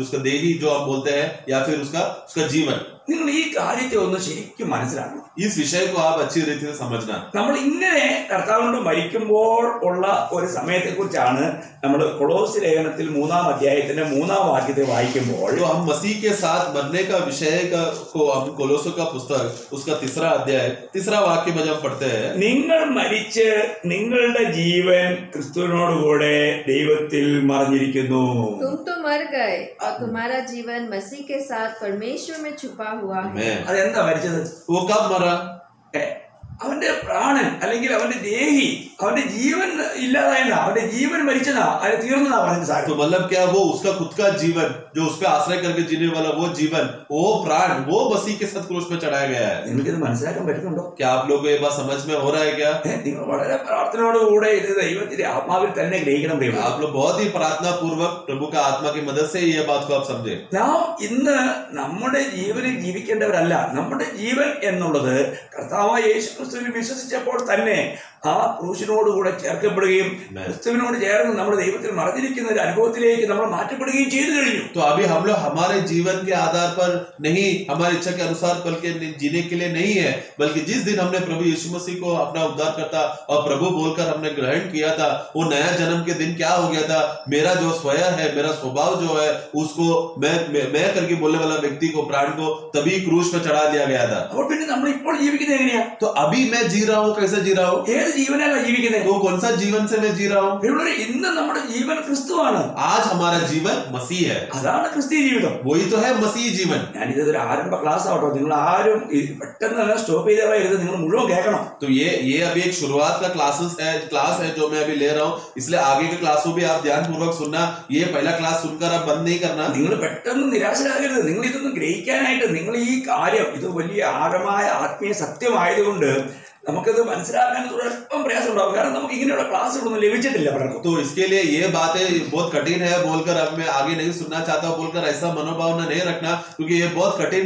उसका देही जो आप बोलते हैं, या फिर उसका जीवन। നിങ്ങൾ ഈ കാര്യത്തെ ഒന്ന് ശരിക്കും മനസ്സിലാക്കണം. इस विषय को आप अच्छी रीति से समझना। നമ്മൾ ഇങ്ങനെ കർത്താവിനോട് മരിക്കുമ്പോൾ ഉള്ള ഒരു സമയത്തെ കുറിച്ചാണ് നമ്മൾ കൊളോസ് ലേഖനത്തിൽ 3-ാം അധ്യായത്തിന്റെ 3-ാം വാക്യത്തെ വായിക്കുമ്പോൾ, तो हम मसीह के साथ मरने का विषय को हम कोलोसों का पुस्तक उसका 3रा अध्याय 3रा वाक्य में जब पढ़ते हैं, നിങ്ങൾ മരിച്ച് നിങ്ങളുടെ ജീവൻ ക്രിസ്തുവിനോടുകൂടെ ദൈവത്തിൽ മറഞ്ഞിരിക്കുന്നു. तुम तो मर मर गए और तुम्हारा जीवन मसीह के साथ परमेश्वर में छुपा हुआ है। मैं അതെന്താ മരിച്ചത്? वो कब मरा? ഏ, അവന്റെ പ്രാണൻ അല്ലെങ്കിൽ അവന്റെ ദേഹി, അവന്റെ ജീവൻ ഇല്ലാതായതാ, അവന്റെ ജീവൻ മരിച്ചതാ, അത് തീർന്നതാ പറഞ്ഞ സാരം. तो मतलब क्या, वो उसका खुद का जीवन जो उस पे आश्रय करके जीने वाला वो जीवन, वो प्राण, वो मसीह के साथ क्रूस में चढ़ाया गया है। നിങ്ങൾക്കിത് മനസ്സിലാക്കാൻ പറ്റുന്നുണ്ടോ? क्या आप लोगों को ये बात समझ में हो रहा है क्या? നിങ്ങൾ വളരെ പ്രാർത്ഥനയോടുകൂടെ ഇത് ദൈവത്തിന്റെ ആത്മാവിൽ തന്നെ ഗ്രഹിക്കണം. പ്രിയപ്പെട്ടവരെ, आप लोग बहुत ही प्रार्थना पूर्वक प्रभु का आत्मा की मदद से ये बात को आप समझे। നാം ഇന്ന് നമ്മുടെ ജീവനിൽ ജീവിക്കേണ്ടവരല്ല. നമ്മുടെ ജീവൻ എന്നുള്ളത് കർത്താവായ യേശു ക്രിസ്തുവിൽ വിശ്വസിച്ചപ്പോൾ തന്നെ ആ ക്രൂശിനോടുകൂടെ ചേർക്കപ്പെടുകയും ക്രിസ്തുവിനോട് ചേർന്ന് നമ്മുടെ ദൈവത്തിൽ മറഞ്ഞിരിക്കുന്ന ഒരു അനുഭവത്തിലേക്ക് നമ്മൾ മാറ്റപ്പെടുകയും ചെയ്തു കഴിഞ്ഞു. तो अभी हम लोग हमारे जीवन के आधार पर नहीं, हमारी इच्छा के अनुसार बल्कि जीने के लिए नहीं है, बल्कि जिस दिन हमने प्रभु यीशु मसीह को अपना उद्धारकर्ता और प्रभु बोलकर हमने ग्रहण किया था, वो नया जन्म के दिन क्या हो गया था, मेरा जो स्वयं है, मेरा स्वभाव जो है, उसको मैं करके बोलने वाला व्यक्ति को, प्राण को तभी क्रूस पर चढ़ा दिया गया था। അപ്പോൾ പിന്നെ നമ്മൾ ഇപ്പോൾ ജീവിക്കുന്നത് എങ്ങനെയാ? तो अभी मैं जी रहा हूँ, कैसे जी रहा हूँ? ഏത് ജീവനല്ല ജീവിക്കുന്നത്? तो कौन सा जीवन से मैं जी रहा हूँ? പ്രിയപ്പെട്ടവരെ, ഇന്ന് നമ്മുടെ ജീവൻ ക്രിസ്തുവാണ്. आज हमारा जीवन मसीह है, അതാണ് ക്രിസ്തീയ ജീവിതം. वही तो है मसीह जीवन। ഞാനിത് ഒരു ആരംഭ ക്ലാസ് ആവട്ടോ, നിങ്ങൾ ആരും പെട്ടെന്ന് തന്നെ സ്റ്റോപ്പ് ചെയ്ത് നിങ്ങൾ മുഴുവൻ കേൾക്കണം. तो ये अभी एक शुरुआत का क्लास है जो मैं अभी ले रहा हूँ, इसलिए आगे के क्लासों भी आप ध्यान पूर्वक सुनना। ये पहला क्लास सुनकर आप बंद नहीं करना। നിങ്ങൾ പെട്ടെന്ന് നിരാശരാകരുത്. നിങ്ങൾ ഇതൊന്നും ഗ്രഹിക്കാനായിട്ട് നിങ്ങൾ ഈ കാര്യം, ഇത് വലിയ ആഴമായ ആത്മീയ സത്യമായതുകൊണ്ട് നമുക്കത് മനസ്സിലാക്കാൻ ഒരല്പം പ്രയാസം ഉണ്ടാവും. കാരണം നമുക്ക് ഇങ്ങനെയുള്ള ക്ലാസ്സുകളൊന്നും ലഭിച്ചിട്ടില്ല പലർക്കും. तो इसके लिए ये बातें बहुत कठिन है बोलकर अब मैं आगे नहीं सुनना चाहता हूँ बोलकर ऐसा मनोभावना नहीं रखना, क्योंकि ये बहुत कठिन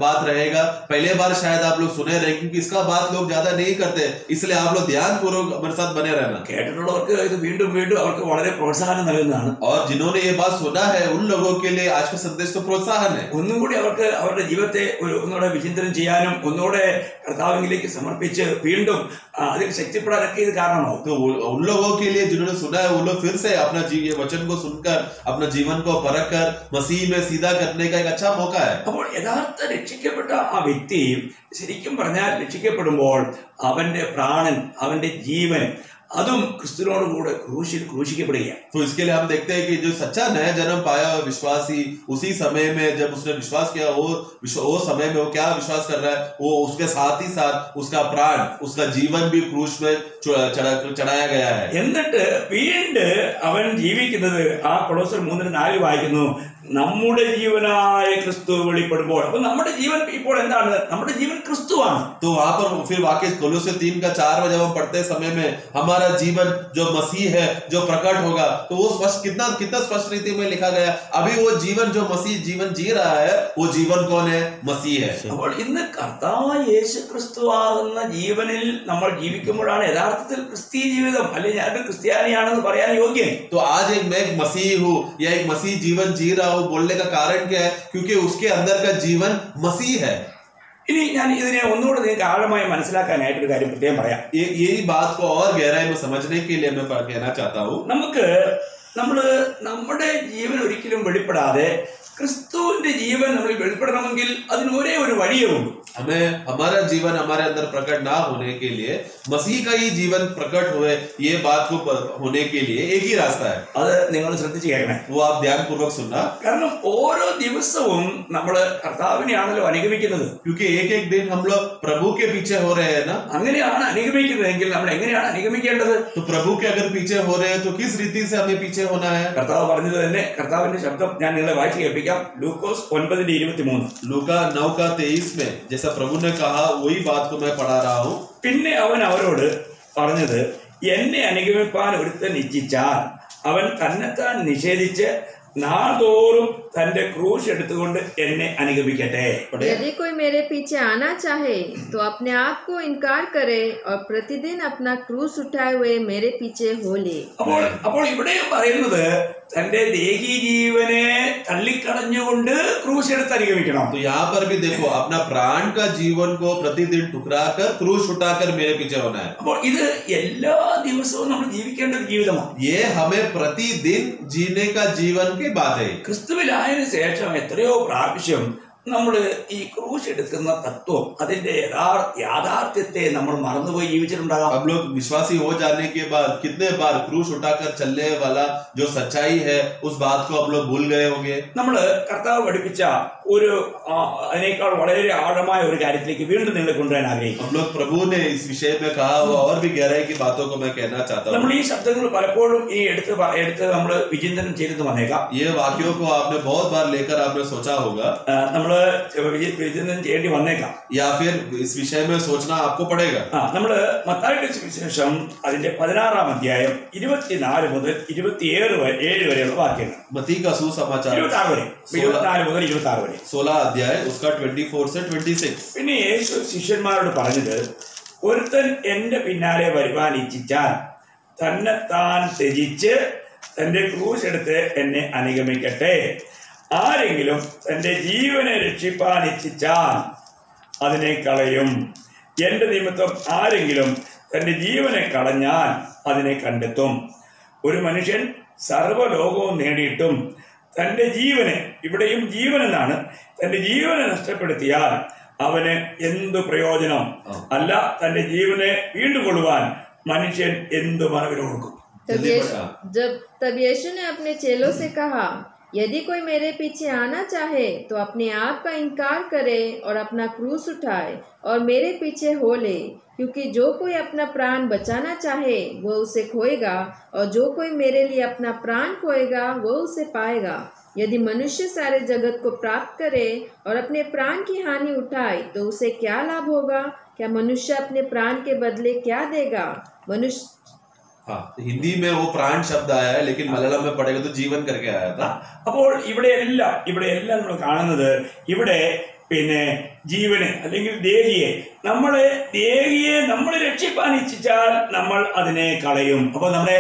बात रहेगा। पहले बार शायद आप लोग सुने रहे, क्योंकि इसका बात लोग ज्यादा नहीं करते, इसलिए आप लोग ध्यान पूर्वक हमारे साथ बने रहना। കേട്ടിട്ടുള്ളവർക്ക് ഇത് വീണ്ടും വീണ്ടും അവർക്ക് വളരെ പ്രോത്സാഹനം നൽകുന്നതാണ്. और जिन्होंने ये बात सुना है उन लोगों के लिए आज का संदेश तो प्रोत्साहन है। ഒന്നും കൂടി അവർക്ക് അവരുടെ ജീവിതത്തെ ഒന്നുകൂടെ വിചിന്തനം ചെയ്യാനും ഒന്നുകൂടെ കർത്താവിലേക്ക് സമർപ്പിച്ച് വീണ്ടും അതിൽ ശക്തിപ്പെടാനൊക്കെ ഇത് കാരണമാവും. तो उन लोगों के लिए जिन्होंने सुना है वो लोग फिर से अपना ये वचन को सुनकर अपना जीवन को परख कर मसीह में सीधा करने का एक अच्छा मौका है। അപ്പോൾ യഥാർത്ഥ രക്ഷിക്കപ്പെട്ട ആ വ്യക്തി ശരിക്കും പറഞ്ഞാൽ രക്ഷിക്കപ്പെടുമ്പോൾ അവന്റെ പ്രാണൻ, അവന്റെ ജീവൻ അതും ക്രിസ്തുവിനോട് കൂടെ ക്രൂശിക്കപ്പെടുകയാണ്. तो इसके लिए हम देखते हैं कि जो सच्चा नया जन्म पाया हुआ विश्वासी उसी समय में जब उसने विश्वास किया, वो समय में वो क्या विश्वास कर रहा है, वो उसके साथ ही साथ उसका प्राण, उसका जीवन भी क्रूस में चढ़ाया गया है। എന്നിട്ട് വീണ്ടും അവൻ ജീവിക്കുന്നത് ആ കൊളോസ്യർ 3:4 വായിക്കുന്നു, നമ്മുടെ ജീവനായ ക്രിസ്തു വെളിപ്പെടുമ്പോൾ. അപ്പൊ നമ്മുടെ ജീവൻ ഇപ്പോൾ എന്താണ്? നമ്മുടെ ജീവൻ ക്രിസ്തുവാണ്. तो वहां पर फिर वाक्य कोलोस्यर 3:4 में जब हम पढ़ते समय में हमारा जीवन जो मसीह है जो प्रकट होगा, तो वो स्पष्ट कितना स्पष्ट रीति में लिखा गया। अभी वो जीवन जो मसीह जीवन जी रहा है, वो जीवन कौन है? मसीह है। അപ്പോൾ ഇന്ന് കർത്താവായ യേശു ക്രിസ്തുവാകുന്ന ജീവനിൽ നമ്മൾ ജീവിക്കുമ്പോഴാണ് യഥാർത്ഥത്തിൽ ക്രിസ്തീയ ജീവിതം, അല്ലെങ്കിൽ ഞാൻ ക്രിസ്ത്യാനിയാണെന്ന് പറയാൻ യോഗ്യം. तो आज मैं एक मसीह हूँ या एक मसीह जीवन जी रहा हूँ बोलने का कारण क्या है? क्योंकि उसके अंदर का जीवन मसीह है। ഇനി ഞാൻ ഇതിനെ ഒന്നുകൂടെ നിങ്ങൾക്ക് ആഴമായി മനസ്സിലാക്കാനായിട്ടൊരു കാര്യം പ്രത്യേകം പറയാം. यही बात को और गहराई में समझने के लिए मैं कहना चाहता हूँ। നമ്മുടെ ജീവൻ ഒരിക്കലും വെളിപ്പെടാതെ ക്രിസ്തുവിന്റെ ജീവൻ നമ്മൾ വെളിപ്പെടണമെങ്കിൽ അതിന് ഒരേ ഒരു വഴിയേ ഉള്ളൂ. हमें हमारा जीवन हमारे अंदर प्रकट ना होने के लिए, मसीह का ही जीवन प्रकट हुए ये बात को होने के लिए एक ही रास्ता है। അത് നിങ്ങൾ ശ്രദ്ധിച്ച് കേൾക്കണേ. वो आप ध्यान पूर्वक सुनना, കാരണം ഓരോ ദിവസവും നമ്മൾ കർത്താവിനെയാണല്ലോ അനുഗമിക്കുന്നത്. क्योंकि एक एक दिन हम लोग प्रभु के पीछे हो रहे हैं ना। അങ്ങനെയാണ് അനുഗമിക്കുന്നതെങ്കിൽ നമ്മൾ എങ്ങനെയാണ് അനുഗമിക്കേണ്ടത്? तो प्रभु के अगर पीछे हो रहे हैं तो किस रीति से हमें पीछे होना है? കർത്താവ് പറഞ്ഞത് തന്നെ, കർത്താവിന്റെ ശബ്ദം ഞാൻ നിങ്ങളെ വായിച്ചു കേൾപ്പിക്കാം. ലൂക്കോസ് 9:23. लूका 9:23 में जैसा प्रभु ने कहा वही बात को मैं पढ़ा रहा हूँ। പിന്നെ അവൻ അവരോട് പറഞ്ഞത്, എന്നെ അനുഗമിപ്പാൻ ഒരുത്തൻ ഇച്ഛിച്ചാൽ അവൻ തന്നെത്താൻ നിഷേധിച്ച് നാൾതോറും തന്റെ ക്രൂശ് എടുത്തുകൊണ്ട് എന്നെ അനുഗമിക്കട്ടെ. यदि कोई मेरे पीछे आना चाहे तो अपने आप को इनकार करे और प्रतिदिन अपना क्रूस उठाए हुए मेरे पीछे हो ले। അപ്പോൾ ഇവിടെ പറയുന്നത് തന്റെ ദേഹി ജീവനെ തള്ളിക്കളഞ്ഞുകൊണ്ട് ക്രൂശ് എടുത്ത് അനുഗമിക്കണം. तो यहाँ पर भी देखो, अपना प्राण का जीवन को प्रतिदिन ठुकरा कर क्रूस उठाकर मेरे पीछे होना है। അപ്പോൾ ഇത് എല്ലാ ദിവസവും നമ്മൾ ജീവിക്കേണ്ട ഒരു ജീവിതമാണ്. ये हमें प्रतिदिन जीने का जीवन की बात है। ക്രിസ്തുവിലായതിനു ശേഷം എത്രയോ പ്രാവശ്യം നമ്മൾ ഈ ക്രൂശ് എടുക്കുന്ന തത്വം അതിന്റെ യാഥാർത്ഥ്യത്തെ നമ്മൾ മറന്നുപോയി ജീവിച്ചിട്ടുണ്ടാകാം. हम लोग विश्वासी हो जाने के बाद कितने बार क्रूस उठाकर चलने वाला जो सच्चाई है उस बात को हम लोग भूल गए होंगे. നമ്മൾ കർത്താവ് പഠിപ്പിച്ച ഒരു അതിനേക്കാൾ വളരെ ആഴമായ ഒരു കാര്യത്തിലേക്ക് വീണ്ടും നിങ്ങളെ കൊണ്ടുവരാൻ ആഗ്രഹിക്കും. हम लोग प्रभु ने इस विषय में कहा हुआ और भी गहराई की बातों को मैं कहना चाहता हूँ. നമ്മൾ ഈ ശബ്ദങ്ങൾ പലപ്പോഴും ഈ എടുത്ത് നമ്മൾ വിചിന്തനം ചെയ്തെന്ന് വന്നേക്കാം. ये वाक्यों को आपने बहुत बार लेकर आपने सोचा होगा നമ്മൾ വിചിന്തനം ചെയ്യേണ്ടി വന്നേക്കാം. या फिर इस विषय में सोचना आपको पड़ेगा. നമ്മള് മത്തായിയുടെ സുവിശേഷം അതിന്റെ 16-ാം അധ്യായം 24 മുതൽ 27 വരെയുള്ള വാക്യങ്ങൾ. मत्ती का सुसमाचार 24 വരെ 24 മുതൽ 26 വരെ 16 अध्याय उसका 24 से 26. പിന്നെ യേശു ശിഷ്യന്മാരോട് പറഞ്ഞത്, ഒരുത്തൻ എന്റെ പിന്നാലെ വരുവാൻ ഇച്ഛിച്ചാൽ തന്നെത്താൻ ത്യജിച്ച് തന്റെ ക്രൂശ് എടുത്ത് എന്നെ അനുഗമിക്കട്ടെ. ആരെങ്കിലും തന്റെ ജീവനെ രക്ഷിപ്പാൻ ഇച്ഛിച്ചാൽ അതിനെ കളയും. എന്റെ നിമിത്തം ആരെങ്കിലും തന്റെ ജീവനെ കളഞ്ഞാൽ അതിനെ കണ്ടെത്തും. ഒരു മനുഷ്യൻ സർവ്വലോകവും നേടിയിട്ടും തന്റെ ജീവനെ, ഇവിടെയും ജീവൻ എന്നാണ്, തന്റെ ജീവനെ നഷ്ടപ്പെടുത്തിയാൽ അവന് എന്തു പ്രയോജനം? അല്ല, തന്റെ ജീവനെ വീണ്ടുകൊള്ളുവാൻ മനുഷ്യൻ എന്തു മറവിൽ കൊടുക്കും? तब यीशु ने अपने चेलों से कहा, यदि कोई मेरे पीछे आना चाहे तो अपने आप का इनकार करे और अपना क्रूस उठाए और मेरे पीछे हो ले. क्योंकि जो कोई अपना प्राण बचाना चाहे वो उसे खोएगा, और जो कोई मेरे लिए अपना प्राण खोएगा वो उसे पाएगा. यदि मनुष्य सारे जगत को प्राप्त करे और अपने प्राण की हानि उठाए तो उसे क्या लाभ होगा? क्या मनुष्य अपने प्राण के बदले क्या देगा? मनुष्य हाँ, हिंदी में वो प्राण शब्द आया है, लेकिन मलयालम में पढ़ेगा तो जीवन करके आया था. അപ്പോൾ ഇവിടെയെല്ലാം നമ്മൾ കാണുന്നത് ഇവിടെ പിന്നെ ജീവനെ അല്ലെങ്കിൽ ദേഹിയെ നമ്മൾ രക്ഷിപ്പാൻ ഇച്ഛിച്ചാൽ നമ്മൾ അതിനെ കളയും. അപ്പൊ നമ്മുടെ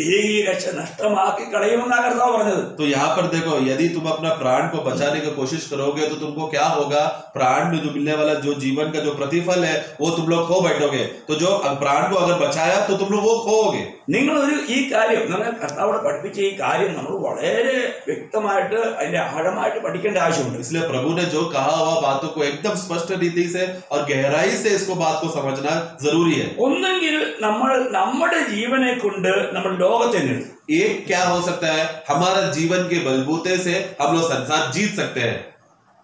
ദേഹി രക്ഷ നഷ്ടമാക്കി കളയുമെന്നാണ് കർത്താവ് പറഞ്ഞത്. तो यहाँ पर देखो, यदि तुम अपना प्राण को बचाने की कोशिश करोगे तो तुमको क्या होगा? प्राण में जो मिलने वाला जो जीवन का जो प्रतिफल है वो तुम लोग खो बैठोगे. तो जो प्राण को अगर बचाया तो तुम लोग वो खोओगे. നിങ്ങളൊരു ഈ കാര്യം കർത്താവിടെ പഠിപ്പിച്ച ഈ കാര്യം നമ്മൾ വളരെ വ്യക്തമായിട്ട് അതിന്റെ ആഴമായിട്ട് പഠിക്കേണ്ട ആവശ്യമുണ്ട്. इसलिए प्रभु ने जो कहा हुआ बातों को एकदम स्पष्ट रीति से और गहराई से इसको बात को समझना जरूरी है. ഒന്നെങ്കിൽ നമ്മൾ നമ്മുടെ ജീവനെ കൊണ്ട് നമ്മൾ ലോകത്തെ നേടും. एक क्या हो सकता है? हमारा जीवन के बलबूते से हम लोग संसार जीत सकते हैं.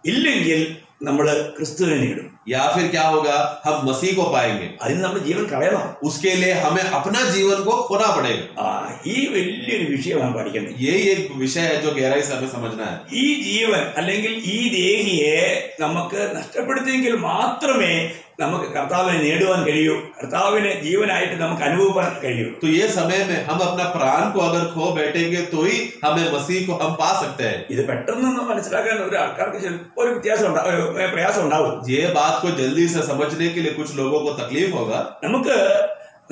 ഇല്ലെങ്കിൽ നമ്മൾ ക്രിസ്തുവിനെ നേടും. या फिर क्या होगा? हम मसीह को पाएंगे. അതിന് നമ്മൾ ജീവൻ കളയണം. उसके लिए हमें अपना जीवन को खोना पड़ेगा. ഈ വലിയൊരു വിഷയമാണ് പഠിക്കേണ്ടത്. यही एक विषय है जो गहराई से हमें समझना है. ഈ ജീവൻ അല്ലെങ്കിൽ ഈ ദേഹിയെ നമുക്ക് നഷ്ടപ്പെടുത്തിയെങ്കിൽ മാത്രമേ നമുക്ക് കർത്താവിനെ നേടുവാൻ കഴിയൂ, കർത്താവിനെ ജീവനായിട്ട് നമുക്ക് അനുഭവിക്കാൻ കഴിയൂ. तो ये समय में हम अपना प्राण को अगर खो बैठेंगे तो ही हमें मसीह को हम पा सकते हैं. ഇത് പെട്ടെന്ന് മനസ്സിലാക്കാൻ ഒരു ആൾക്കാർക്ക് ചിലപ്പോൾ ഒരു പ്രയാസം ഉണ്ടാവും. ये बात को जल्दी से समझने के लिए कुछ लोगों को तकलीफ होगा. നമുക്ക്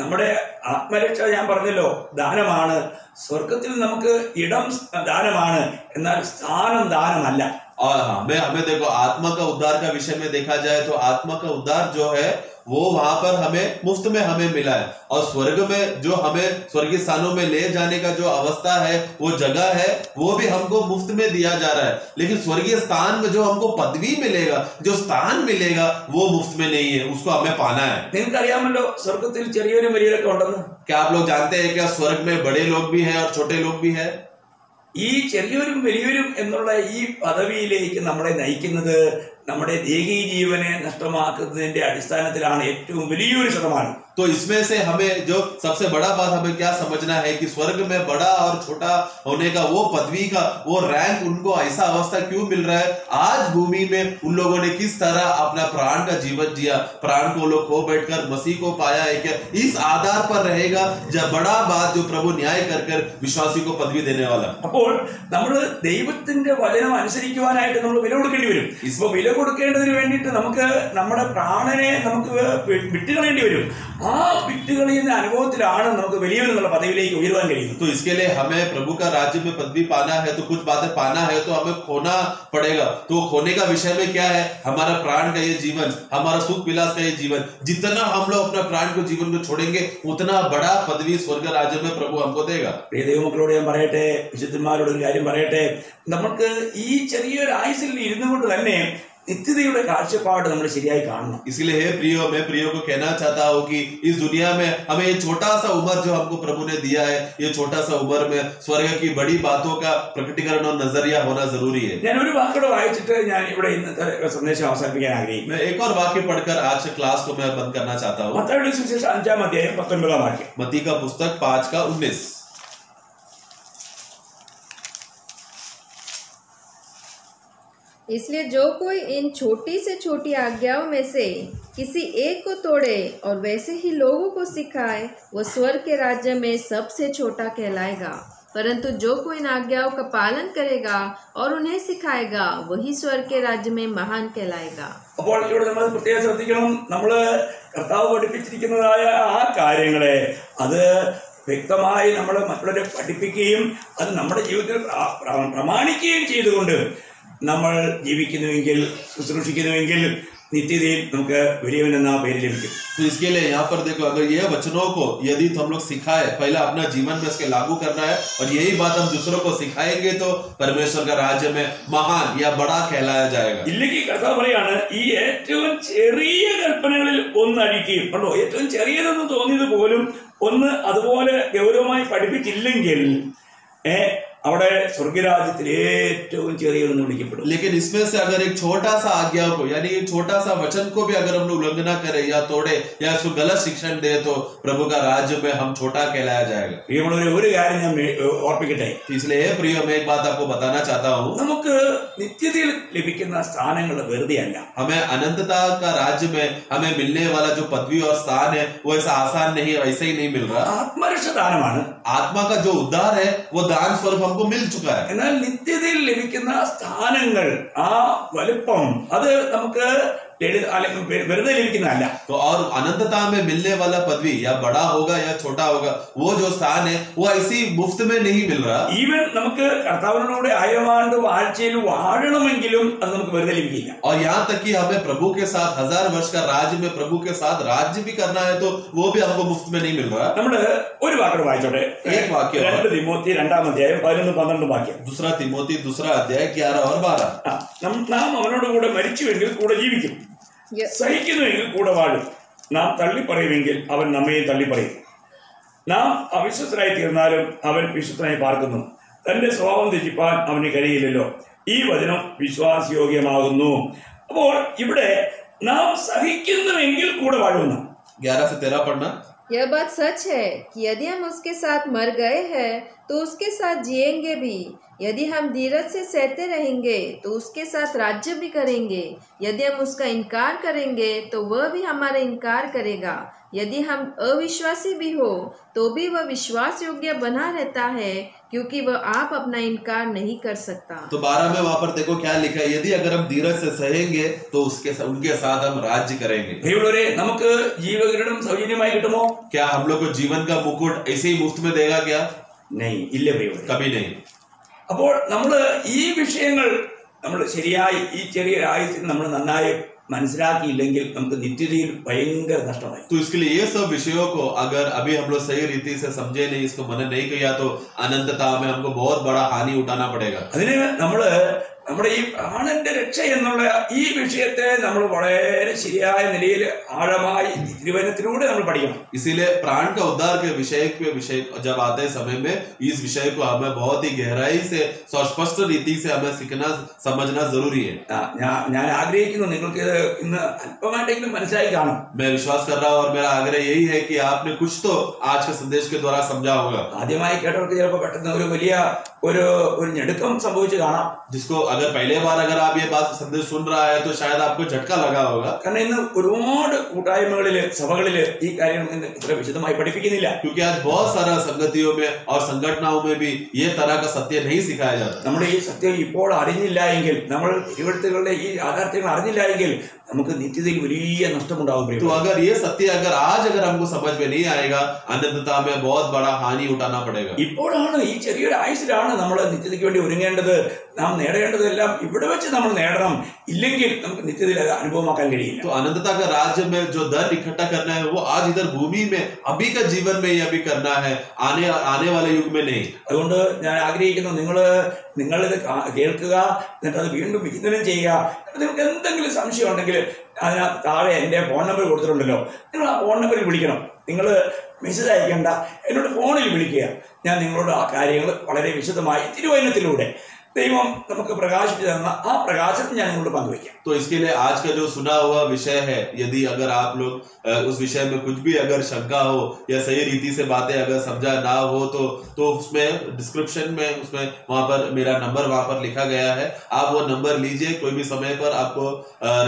നമ്മുടെ ആത്മരക്ഷ ഞാൻ പറഞ്ഞല്ലോ ദാനമാണ്. സ്വർഗത്തിൽ നമുക്ക് ഇടം ദാനമാണ്, എന്നാൽ സ്ഥാനം ദാനമല്ല. और हमें देखो, आत्मा का उद्धार का विषय में देखा जाए तो आत्मा का उद्धार जो है वो वहां पर हमें मुफ्त में हमें मिला है. और स्वर्ग में जो हमें स्वर्गीय स्थानों में ले जाने का जो अवस्था है, वो जगह है, वो भी हमको मुफ्त में दिया जा रहा है. लेकिन स्वर्गीय स्थान में जो हमको पदवी मिलेगा, जो स्थान मिलेगा, वो मुफ्त में नहीं है, उसको हमें पाना है. നിങ്ങൾക്കറിയാമല്ലോ സ്വർഗത്തിൽ ചെറിയവരും വലിയവരൊക്കെ ഉണ്ടെന്ന്. क्या आप लोग जानते हैं क्या स्वर्ग में बड़े लोग भी हैं और छोटे लोग भी हैं? ഈ ചെറിയവരും വലിയവരും എന്നുള്ള ഈ പദവിയിലേക്ക് നമ്മളെ നയിക്കുന്നത് നമ്മുടെ ദേഹീ ജീവനെ നഷ്ടമാക്കുന്നതിന്റെ അടിസ്ഥാനത്തിലാണ് ഏറ്റവും വലിയൊരു ശതമാനം. तो इसमें से हमें जो सबसे बड़ा बात हमें क्या समझना है कि स्वर्ग में बड़ा और छोटा होने का वो पदवी का वो रैंक उनको ऐसा अवस्था क्यों मिल रहा है? आज भूमि में उन लोगों ने किस तरह अपना प्राण का जीवन जिया, प्राण को लोग खो बैठकर मसीह को पाया है क्या? इस आधार पर रहेगा जब बड़ा बात जो प्रभु न्याय कर विश्वासी को पदवी देने वाला. അപ്പോൾ നമ്മൾ ദൈവത്തിന്റെ വചനം അനുസരിക്കുവാനായിട്ട് നമ്മൾ വില കൊടുക്കേണ്ടി വരും. ഇപ്പൊ വില കൊടുക്കേണ്ടതിന് വേണ്ടിയിട്ട് നമുക്ക് നമ്മുടെ പ്രാണനെ നമുക്ക് വിട്ടുകളയേണ്ടി വരും. ആ വിട്ടുകളിൽ നിന്ന് അനുഭവത്തിലാണ് നമുക്ക് വലിയവനെന്നുള്ള പദവിയിലേക്ക് ഉയരുവാൻ കഴിയുന്നത്. तो इसके लिए हमें प्रभु का राज्य में पदवी पाना है, तो कुछ बातें पाना है तो हमें खोना पड़ेगा. तो खोने का विषय में क्या है? हमारा प्राण का ये जीवन, हमारा सुख विलास का ये जीवन. जितना हम लोग अपना प्राण को जीवन को छोड़ेंगे उतना बड़ा पदवी स्वर्ग राज्य में प्रभु हमको देगा. പ്രിയ ദൈവമക്കളോട് ഞാൻ പറയട്ടെ, വിശുദ്ധന്മാരോട് ഒരു കാര്യം പറയട്ടെ, നമുക്ക് ഈ ചെറിയൊരു ആയുസിൽ ഇരുന്നു കൊണ്ട് തന്നെ നിത്യതയുടെ കാഴ്ചപ്പാട് നമ്മൾ ശരിയായി കാണണം. इसलिए हे प्रियो, मैं प्रियो को कहना चाहता हूँ कि इस दुनिया में हमें ये छोटा सा उम्र जो हमको प्रभु ने दिया है, ये छोटा सा उम्र में स्वर्ग की बड़ी बातों का प्रकटीकरण और नजरिया होना जरूरी है. ഞാൻ ഒരു വാക്കോടെ വായിച്ചിട്ട് ഞാൻ ഇവിടെ ഇന്നത്തെ സന്ദേശം അവസാനിപ്പിക്കാൻ ആഗ്രഹിക്കുന്നു. मैं एक और वाक्य पढ़कर आज के क्लास को मैं बंद करना चाहता हूँ. മത്തായിയുടെ സുവിശേഷം 5-ാം അധ്യായം 19-ാം വാക്യം. मत्ती का पुस्तक 5:19. इसलिए जो कोई इन छोटी से छोटी आज्ञाओं में से किसी एक को तोड़े और वैसे ही लोगों को सिखाए, वो स्वर्ग के राज्य में सबसे छोटा कहलाएगा. परंतु जो कोई इन आज्ञाओं का पालन करेगा और उन्हें सिखाएगा, वही स्वर्ग के राज्य में महान कहलाएगा. അപ്പോൾ ഇവിടെ നമ്മൾ പ്രത്യേകം ശ്രദ്ധിക്കണം, നമ്മള് കർത്താവ് പഠിപ്പിച്ചിരിക്കുന്നതായ ആ കാര്യങ്ങളെ അത് വ്യക്തമായി നമ്മൾ മറ്റുള്ളവരെ പഠിപ്പിക്കുകയും അത് നമ്മുടെ ജീവിതത്തിൽ പ്രമാണിക്കുകയും ചെയ്തുകൊണ്ട് നമ്മൾ ജീവിക്കുന്നുവെങ്കിൽ, ശുശ്രൂഷിക്കുന്നുവെങ്കിൽ नित्यदेव നമുക്ക് വലിയവനെന്ന പേര് ലഭിക്കും. तो इसके लिए यहाँ पर देखो, अगर ये वचनों को यदि हम लोग सिखाए, पहले अपना जीवन में इसके लागू करना है और यही बात हम दूसरों को सिखाएंगे तो परमेश्वर का राज्य में महान या बड़ा कहलाया जाएगा. ഇല്ലെങ്കിൽ കർത്താവ് പറയാണ്, ഈ ഏറ്റവും ചെറിയ കൽപ്പനകളിൽ ഒന്നഴിക്കുകയും കണ്ടോ, ഏറ്റവും ചെറിയതെന്ന് തോന്നിയത് പോലും ഒന്ന് അതുപോലെ ഗൗരവമായി പഠിപ്പിച്ചില്ലെങ്കിൽ അവിടെ സ്വർഗരാജ്യത്തിൽ ഏറ്റവും ചെറിയതെന്ന് വിളിക്കപ്പെടും. लेकिन इसमें से अगर एक छोटा सा आज्ञा को यानी एक छोटा सा वचन को भी अगर हम लोग उल्लंघना करें या तोड़े या इसको गलत शिक्षण दे तो प्रभु का राज्य में हम छोटा कहलाया जाएगा. ഒരു കാര്യം ഞാൻ ഓർപ്പിക്കട്ടെ. इसलिए हे प्रियो, मैं एक बात आपको बताना चाहता हूँ. നമുക്ക് നിത്യതയിൽ ലഭിക്കുന്ന സ്ഥാനങ്ങൾ വെറുതെയല്ല. हमें अनंतता का राज्य में हमें मिलने वाला जो पदवी और स्थान है वो ऐसा आसान नहीं, वैसे ही नहीं मिल रहा. ആത്മരക്ഷ ദാനമാണ്. आत्मा का जो उद्धार है वो दान स्वरूप हमको मिल चुका है. എന്നാൽ നിത്യതയിൽ ലഭിക്കുന്ന സ്ഥാനങ്ങൾ, ആ വലുപ്പം, അത് നമുക്ക് വെറുതെ ലഭിക്കുന്നതല്ല. तो और अनंतता में मिलने वाला पदवी या बड़ा होगा या छोटा होगा, वो जो स्थान है वो ऐसी मुफ्त में नहीं मिल रहा. ഈവൻ നമുക്ക് കർത്താവിനോട് 1000 ആണ്ട് വാഴ്ചയിൽ വാഴണമെങ്കിലും അത് നമുക്ക് വെറുതെ ലഭിക്കില്ല. और यहाँ तक कि हमें प्रभु के साथ 1000 वर्ष का राज्य में प्रभु के साथ राज्य भी करना है तो वो भी हमको मुफ्त में नहीं मिल रहा. നമ്മള് ഒരു വാക്യം വായിച്ചോട്ടെ. एक वाक्य 2 തിമോത്തി 2-ാം അധ്യായം 11-12 വാക്യം. दूसरा तिमोथी 2 अध्याय 11 और 12. നാം അവനോട് കൂടെ മരിച്ചുവെങ്കിൽ കൂടെ ജീവിക്കും, സഹിക്കുന്നുവെങ്കിൽ കൂടെ വാഴും. നാം തള്ളിപ്പറയുമെങ്കിൽ അവൻ നമ്മയും തള്ളിപ്പറയും. നാം അവിശ്വസ്തരായി തീർന്നാലും അവൻ വിശ്വസ്തനായി പാർക്കുന്നു. തന്റെ സ്വഭാവം ത്യജിപ്പാൻ അവന് കഴിയില്ലല്ലോ. ഈ വചനം വിശ്വാസയോഗ്യമാകുന്നു. അപ്പോൾ ഇവിടെ നാം സഹിക്കുന്നുവെങ്കിൽ കൂടെ വാഴുന്നു. 11 से 13 पढ़ना. यह बात सच है कि यदि हम उसके साथ मर गए हैं तो उसके साथ जिएंगे भी. यदि हम धीरज से सहते रहेंगे तो उसके साथ राज्य भी करेंगे. यदि हम उसका इनकार करेंगे तो वह भी हमारा इनकार करेगा. यदि हम अविश्वासी भी हो तो भी वह विश्वास योग्य बना रहता है, क्योंकि वह आप अपना इनकार नहीं कर सकता. तो 12 में वहां पर देखो क्या लिखा है, यदि अगर हम धीरज से सहेंगे तो उनके साथ हम राज्य करेंगे. നമുക്ക് ജീവകിരീടം സൗജന്യമായി കിട്ടുമോ? क्या हम लोग को जीवन का मुकुट ऐसे ही मुफ्त में देगा क्या? नहीं, ഇല്ല പ്രിയമുള്ളവരെ, कभी नहीं. അപ്പോൾ നമ്മൾ ഈ വിഷയങ്ങൾ നമ്മൾ ശരിയായി ഈ ചെറിയ ആയുസ്സിൽ നമ്മൾ നന്നായി മനസ്സിലാക്കിയില്ലെങ്കിൽ നമുക്ക് നിത്യതയിൽ ഭയങ്കര നഷ്ടമായി. तो इसके लिए ये सब विषयों को अगर अभी हम लोग सही रीति से समझे नहीं, इसको मनन नहीं किया तो अनंतता में हमको बहुत बड़ा हानि उठाना पड़ेगा. അതിന് നമ്മുടെ ഈ പ്രാണന്റെ രക്ഷ എന്നുള്ള ഈ വിഷയത്തെ നമ്മൾ വളരെ ശരിയായ നിലയിൽ ആഴമായി തിരുവചനത്തിലൂടെ നമ്മൾ പഠിക്കണം. इसीलिए प्राण का उद्धार के विषय जब आते समय में इस विषय को हमें बहुत ही गहराई से स्पष्ट रीति से हमें सीखना समझना जरूरी है. ഞാൻ ആഗ്രഹിക്കുന്നു നിങ്ങൾക്ക് ഇത് ഇന്ന് അല്പമായിട്ടെങ്കിലും മനസ്സിലായി കാണും. मैं विश्वास कर रहा हूँ और मेरा आग्रह यही है कि आपने कुछ तो आज के संदेश के द्वारा समझा होगा. ആദ്യമായി കേട്ടവർക്ക് ചിലപ്പോൾ പെട്ടെന്ന് ഒരു വലിയ ഒരു ഞെടുക്കം സംഭവിച്ചു കാണാം. जिसको अगर पहले बार अगर आप ये बात संदेश सुन रहा है तो शायद आपको झटका लगा होगा, കാരണം ഇന്ന് ഒരുപാട് കൂട്ടായ്മകളില് സഭകളില് ഈ കാര്യം ഇന്ന് ഇത്ര വിശദമായി പഠിപ്പിക്കുന്നില്ല. क्योंकि आज बहुत सारा संगतियों में और संगठनाओं में भी ये तरह का सत्य नहीं सिखाया जाता. നമ്മുടെ ഈ സത്യം ഇപ്പോൾ അറിഞ്ഞില്ല എങ്കിൽ, നമ്മൾ തിരുവെഴുത്തുകളുടെ ഈ യാഥാർത്ഥ്യങ്ങൾ അറിഞ്ഞില്ല എങ്കിൽ നമുക്ക് നിത്യതയിൽ വലിയ നഷ്ടമുണ്ടാകും. तो अगर ये सत्य अगर आज अगर हमको समझ में नहीं आएगा, अनंतता में बहुत बड़ा हानि उठाना पड़ेगा. ഇപ്പോഴാണ് ഈ ചെറിയൊരു ആയുസിലാണ് നമ്മൾ നിത്യതയ്ക്ക് വേണ്ടി ഒരുങ്ങേണ്ടത്. നാം നേടേണ്ടതെല്ലാം ഇവിടെ വെച്ച് നമ്മൾ നേടണം, ഇല്ലെങ്കിൽ നമുക്ക് നിത്യതയിൽ അത് അനുഭവമാക്കാൻ കഴിയില്ല. तो अनंतता का राज्य में जो धन इकट्ठा करना है वो आज इधर भूमि में अभी का जीवन में ही अभी करना है, आने वाले युग में नहीं. അതുകൊണ്ട് ഞാൻ ആഗ്രഹിക്കുന്നു, നിങ്ങളിത് കേൾക്കുക, എന്നിട്ട് അത് വീണ്ടും വിചിന്തനം ചെയ്യുക. നിങ്ങൾക്ക് എന്തെങ്കിലും സംശയം ഉണ്ടെങ്കിൽ അതിനകത്ത് താഴെ എൻ്റെ ഫോൺ നമ്പർ കൊടുത്തിട്ടുണ്ടല്ലോ, നിങ്ങൾ ആ ഫോൺ നമ്പറിൽ വിളിക്കണം. നിങ്ങൾ മെസ്സേജ് അയക്കേണ്ട, എന്നോട് ഫോണിൽ വിളിക്കുക. ഞാൻ നിങ്ങളോട് ആ കാര്യങ്ങൾ വളരെ വിശദമായി തിരുവചനത്തിലൂടെ ദൈവം നമുക്ക് പ്രകാശിച്ചു തന്ന ആ പ്രകാശത്തെ ഞാൻ നിങ്ങളോട് പങ്കുവയ്ക്കാം. तो इसके लिए आज का जो सुना हुआ विषय है, यदि अगर आप लोग उस विषय में कुछ भी अगर शंका हो या सही रीति से बातें अगर समझा ना हो तो उसमें डिस्क्रिप्शन में उसमें वहां पर मेरा नंबर वहां पर लिखा गया है. आप वो नंबर लीजिए, कोई भी समय पर आपको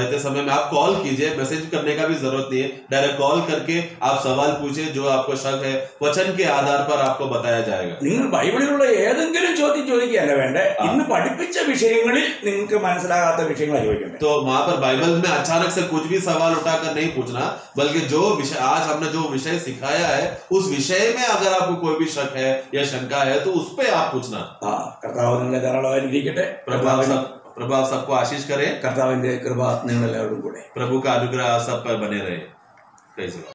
रहते समय में आप कॉल कीजिए. मैसेज करने का भी जरूरत नहीं है, डायरेक्ट कॉल करके आप सवाल पूछिए. जो आपको शक है वचन के आधार पर आपको बताया जाएगा. നിങ്ങൾ ബൈബിളിലുള്ള ഏതെങ്കിലും ചോദ്യം ചോദിക്കുകയല്ല വേണ്ടേ, ഇന്ന് പഠിപ്പിച്ച വിഷയങ്ങളിൽ നിങ്ങൾക്ക് മനസ്സിലാകാത്ത വിഷയങ്ങളാണ് ചോദിക്കേണ്ടത്. तो वहां पर बाइबल में अचानक से कुछ भी सवाल उठाकर नहीं पूछना, बल्कि जो विषय आज हमने जो विषय सिखाया है उस विषय में अगर आपको कोई भी शक है या शंका है तो उस पे आप पूछना. കർത്താവ് നിങ്ങളെ ധാരാളമായിരിക്കട്ടെ. प्रभु आप सबको आशीष करे. കർത്താവിന്റെ കൃപ നിങ്ങളെല്ലാവരും കൂടെ. प्रभु का अनुग्रह सब पर बने रहे.